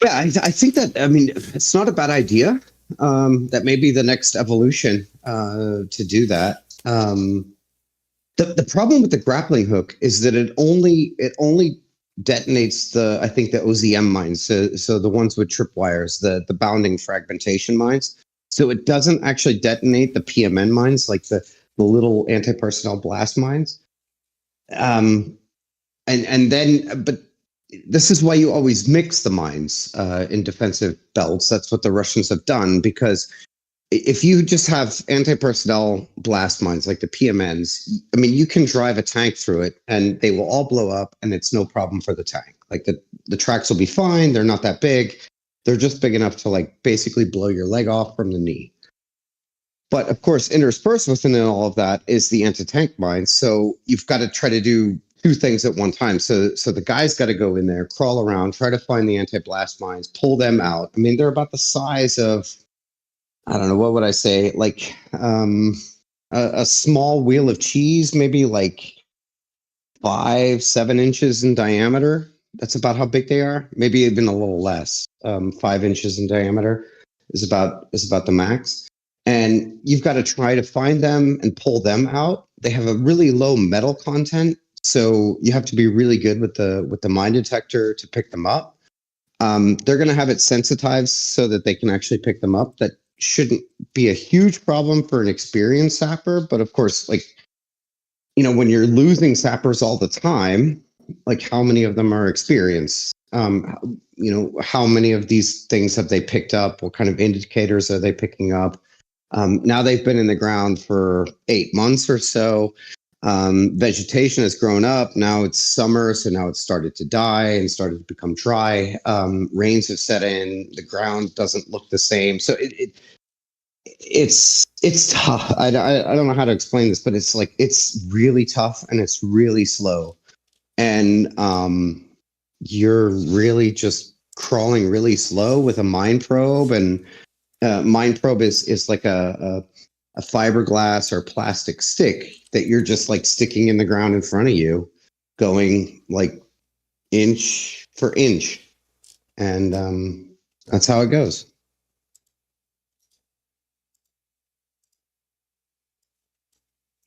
Yeah, I think that, I mean, it's not a bad idea. That may be the next evolution to do that. The problem with the grappling hook is that it only detonates I think the OZM mines, so the ones with tripwires, the bounding fragmentation mines. So it doesn't actually detonate the PMN mines, like the little anti-personnel blast mines. And then, but this is why you always mix the mines in defensive belts. That's what the Russians have done, because if you just have anti-personnel blast mines like the PMNs, I mean, you can drive a tank through it and they will all blow up and it's no problem for the tank. Like the tracks will be fine. They're not that big. They're just big enough to like basically blow your leg off from the knee. But of course, interspersed within all of that is the anti-tank mines. So you've got to try to do two things at one time. So the guy's got to go in there, crawl around, try to find the anti-blast mines, pull them out. I mean, they're about the size of, I don't know, what would I say? Like a small wheel of cheese, maybe like 5-7 inches in diameter. That's about how big they are. Maybe even a little less. 5 inches in diameter is about the max. And you've got to try to find them and pull them out. They have a really low metal content, so you have to be really good with the mine detector to pick them up. They're going to have it sensitized so that they can actually pick them up. That shouldn't be a huge problem for an experienced sapper, but of course, like, you know, when you're losing sappers all the time, like how many of them are experienced? You know, how many of these things have they picked up? What kind of indicators are they picking up? Now they've been in the ground for 8 months or so. Vegetation has grown up. Now it's summer, so now it's started to die and started to become dry. Rains have set in. The ground doesn't look the same. So it's tough. I don't know how to explain this, but it's like it's really tough and it's really slow. And you're really just crawling really slow with a mine probe, and mine probe is like a fiberglass or plastic stick that you're just like sticking in the ground in front of you, going like inch for inch, and that's how it goes.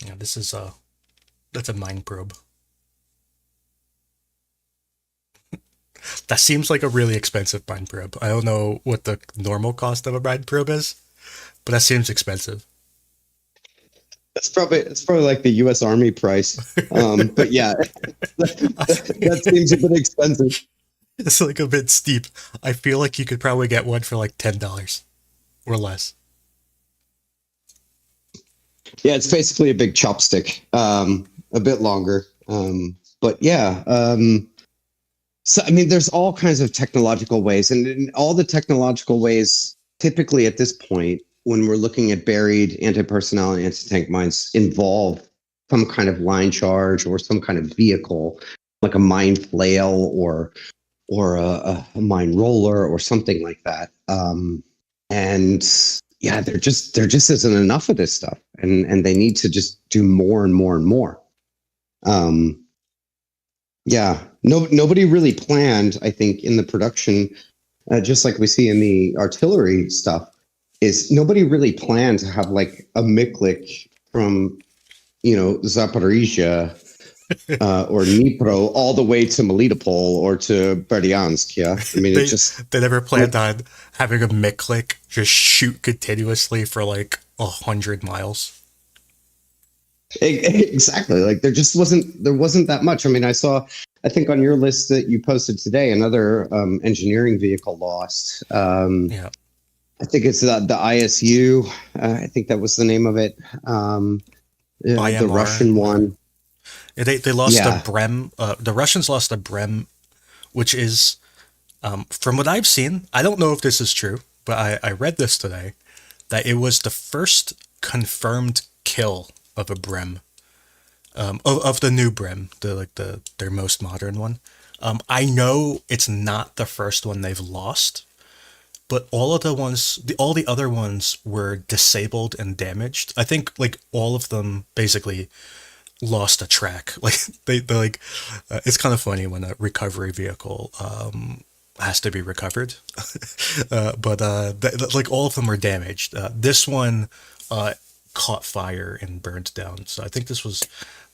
Yeah, that's a mine probe. That seems like a really expensive mine probe. I don't know what the normal cost of a mine probe is, but that seems expensive. It's probably like the U.S. Army price, but yeah, that seems a bit expensive. It's like a bit steep. I feel like you could probably get one for like $10 or less. Yeah, it's basically a big chopstick, a bit longer, but yeah. So I mean, there's all kinds of technological ways, and in all the technological ways, typically at this point, when we're looking at buried anti-personnel and anti-tank mines, involve some kind of line charge or some kind of vehicle, like a mine flail or a mine roller or something like that. And yeah, there just isn't enough of this stuff, and they need to just do more and more and more. Yeah, nobody really planned, I think, in the production, just like we see in the artillery stuff, is nobody really planned to have like a Miklik from, you know, Zaporizhia or Dnipro all the way to Melitopol or to Berdyansk. Yeah, I mean, they never planned on having a Miklik just shoot continuously for like 100 miles. Exactly. Like there wasn't that much. I mean, I think on your list that you posted today, another engineering vehicle lost. Yeah. I think it's the ISU. I think that was the name of it. The Russian one. They lost the Brem. The Russians lost the Brem, which is, from what I've seen, I don't know if this is true, but I read this today, that it was the first confirmed kill of a Brem, of the new Brem, their most modern one. I know it's not the first one they've lost, but all the other ones were disabled and damaged. I think like all of them basically lost a track. Like they like, it's kind of funny when a recovery vehicle has to be recovered, but like all of them were damaged. This one caught fire and burned down. So I think this was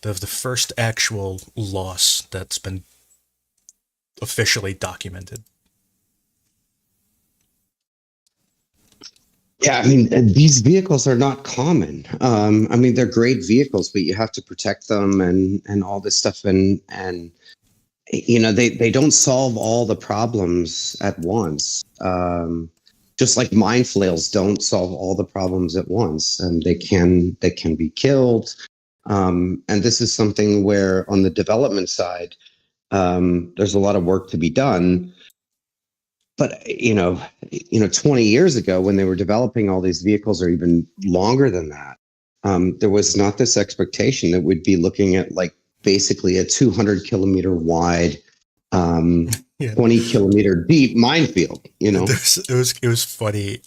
the first actual loss that's been officially documented. Yeah, I mean, these vehicles are not common. I mean, they're great vehicles, but you have to protect them and all this stuff, and you know, they don't solve all the problems at once. Just like mine flails don't solve all the problems at once, and they can be killed. And this is something where on the development side, there's a lot of work to be done. But 20 years ago, when they were developing all these vehicles, or even longer than that, there was not this expectation that we'd be looking at like basically a 200-kilometer wide, Yeah. 20-kilometer deep minefield. It was funny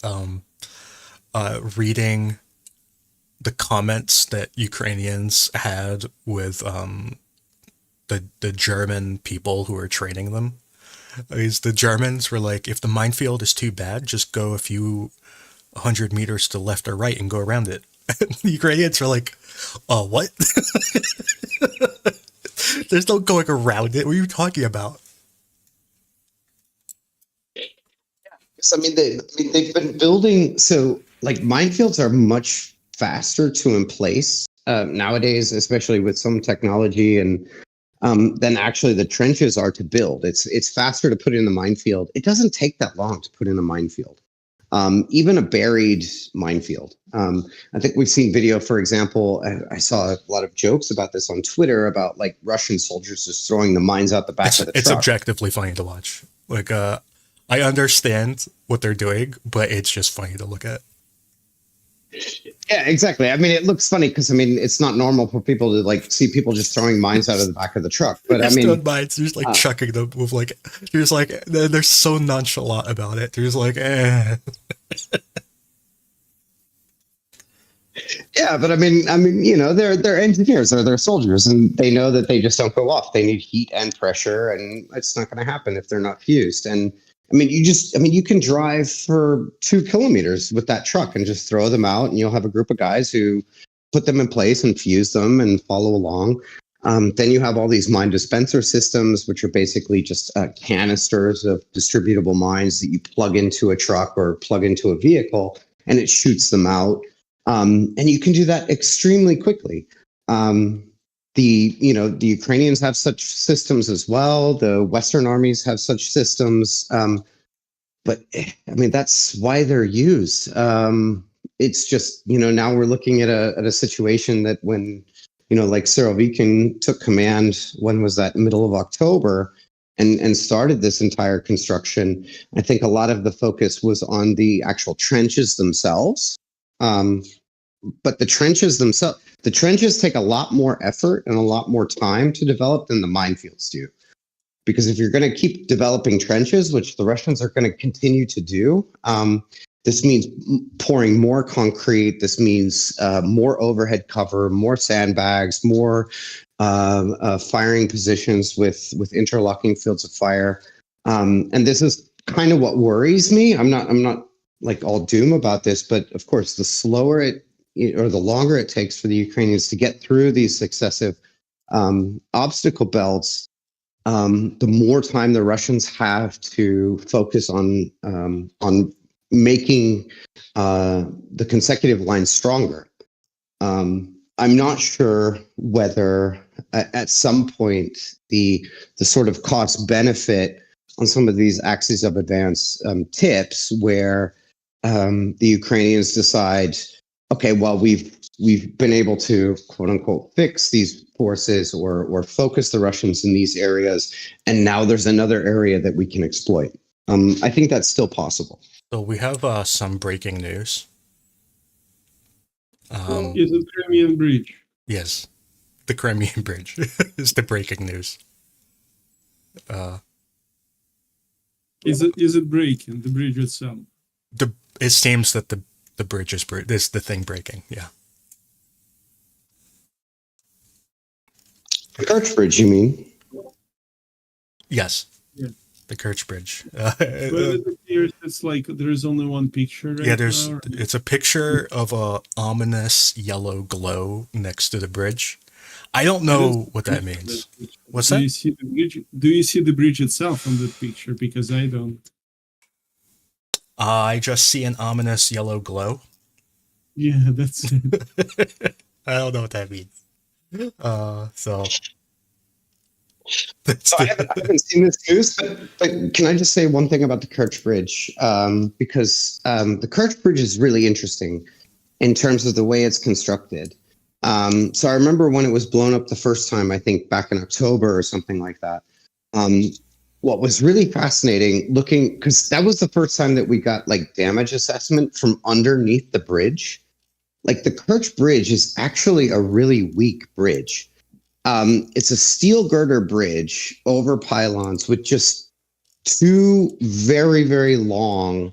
reading the comments that Ukrainians had with the German people who were training them. The Germans were like, if the minefield is too bad, just go a few 100 meters to left or right and go around it. And the Ukrainians were like, what? There's no going around it. What are you talking about? I mean, they've been building, so like minefields are much faster to in place nowadays, especially with some technology, and than actually the trenches are to build. It's faster to put in the minefield. It doesn't take that long to put in a minefield, even a buried minefield. I think we've seen video, for example. I saw a lot of jokes about this on Twitter about like Russian soldiers just throwing the mines out the back of the It's truck. objectively funny to watch. Like, I understand what they're doing, but it's just funny to look at. Yeah, exactly. I mean, it looks funny because, I mean, it's not normal for people to like see people just throwing mines out of the back of the truck. But I mean, mines, they're just like chucking them with like, they're so nonchalant about it. They're just like, eh. Yeah, but I mean, they're engineers or they're soldiers, and they know that they just don't go off. They need heat and pressure, and it's not going to happen if they're not fused. And I mean, you can drive for 2 kilometers with that truck and just throw them out, and you'll have a group of guys who put them in place and fuse them and follow along. Then you have all these mine dispenser systems, which are basically just canisters of distributable mines that you plug into a truck or plug into a vehicle, and it shoots them out. And you can do that extremely quickly. The Ukrainians have such systems as well. The Western armies have such systems. But I mean, that's why they're used. It's just, now we're looking at a situation that when, like Surovikin took command, when was that? Middle of October, and started this entire construction. I think a lot of the focus was on the actual trenches themselves. But the trenches take a lot more effort and a lot more time to develop than the minefields do. Because if you're going to keep developing trenches, which the Russians are going to continue to do, this means pouring more concrete. This means more overhead cover, more sandbags, more firing positions with interlocking fields of fire. And this is kind of what worries me. I'm not like all doom about this, but of course, the slower or the longer it takes for the Ukrainians to get through these successive obstacle belts, the more time the Russians have to focus on making the consecutive lines stronger. I'm not sure whether at some point the sort of cost benefit on some of these axes of advance tips where the Ukrainians decide, okay, well, we've been able to quote unquote fix these forces or focus the Russians in these areas, and now there's another area that we can exploit. I think that's still possible. So we have some breaking news. Is it Crimean Bridge? Yes, the Crimean Bridge is the breaking news. Is it breaking the bridge itself? It seems that the bridge is the thing breaking. Yeah. The Kerch Bridge, you mean? Yes. Yeah. The Kerch Bridge. But it appears it's like there's only one picture. Right now, it's a picture of a ominous yellow glow next to the bridge. I don't I don't know what that see means. that picture. What's Do that? you see the bridge? Do you see the bridge itself on the picture? Because I don't. I just see an ominous yellow glow. Yeah, that's it. I don't know what that means. So that's So I haven't seen this news, but can I just say one thing about the Kerch Bridge? Because the Kerch Bridge is really interesting in terms of the way it's constructed. So I remember when it was blown up the first time, I think back in October or something like that. What was really fascinating looking, because that was the first time that we got like damage assessment from underneath the bridge. Like the Kerch Bridge is actually a really weak bridge. It's a steel girder bridge over pylons with just two very, very long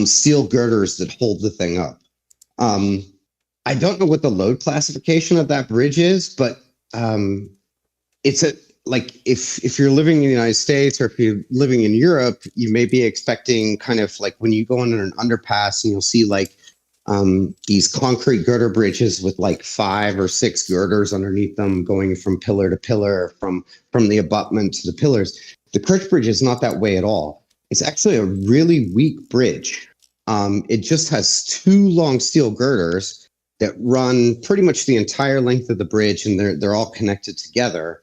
steel girders that hold the thing up. Um, I don't know what the load classification of that bridge is, but it's a like if you're living in the United States or if you're living in Europe, you may be expecting kind of like when you go under an underpass and you'll see like these concrete girder bridges with like 5 or 6 girders underneath them going from pillar to pillar, from the abutment to the pillars. The Kerch Bridge is not that way at all. It's actually a really weak bridge. It just has 2 long steel girders that run pretty much the entire length of the bridge, and they're all connected together.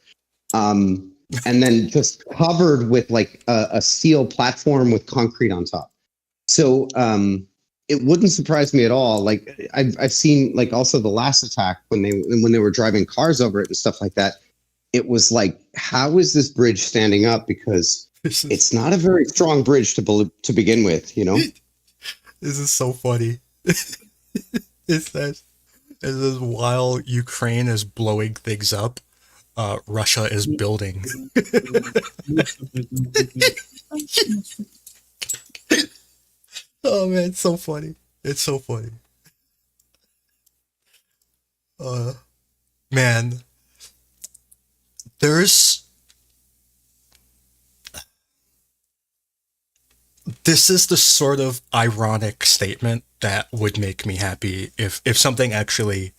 And then just covered with like a steel platform with concrete on top. So it wouldn't surprise me at all. Like I've seen like also the last attack when they were driving cars over it and stuff like that. It was like, how is this bridge standing up? Because this is it's not a very strong bridge to begin with, you know. this is so funny. It says while Ukraine is blowing things up, Russia is building. Oh man, it's so funny. It's so funny. Uh, man, there's this is the sort of ironic statement that would make me happy if something actually.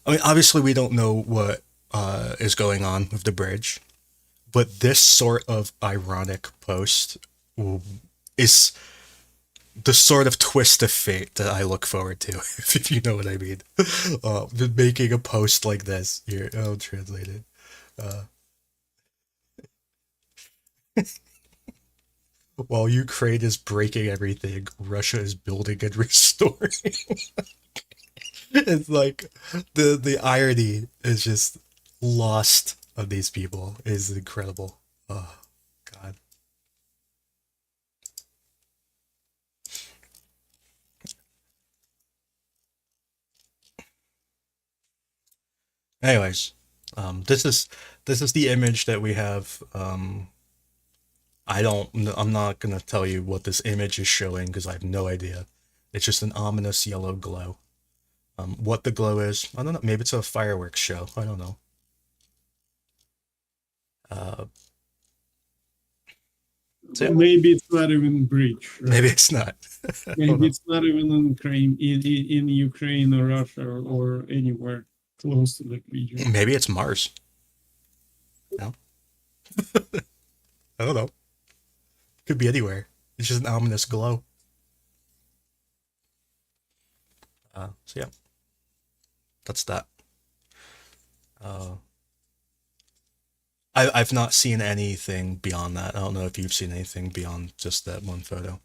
I mean, obviously we don't know what is going on with the bridge, but this sort of ironic post is the sort of twist of fate that I look forward to, if you know what I mean. Making a post like this here, I'll translate it. Uh, while Ukraine is breaking everything, Russia is building and restoring. It's like the irony is just lost on these people is incredible. Oh God. Anyways, this is the image that we have. I'm not gonna tell you what this image is showing because I have no idea. It's just an ominous yellow glow. What the glow is, I don't know. Maybe it's a fireworks show. I don't know. Uh, so yeah, Maybe it's not even bridge. Right? maybe it's not. Maybe it's not even in Ukraine, in Ukraine or Russia or anywhere close to the region. Maybe it's Mars. No, I don't know. Could be anywhere. It's just an ominous glow. So yeah, that's that. Uh, I've not seen anything beyond that. I don't know if you've seen anything beyond just that one photo.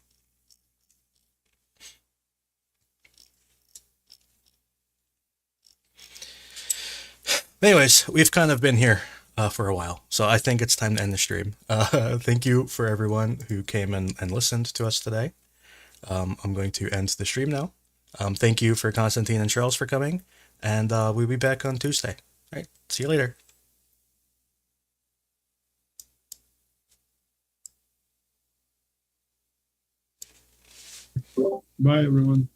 Anyways, we've kind of been here for a while, so I think it's time to end the stream. Thank you for everyone who came and listened to us today. I'm going to end the stream now. Thank you for Constantine and Charles for coming, and we'll be back on Tuesday. All right, see you later. Bye, everyone.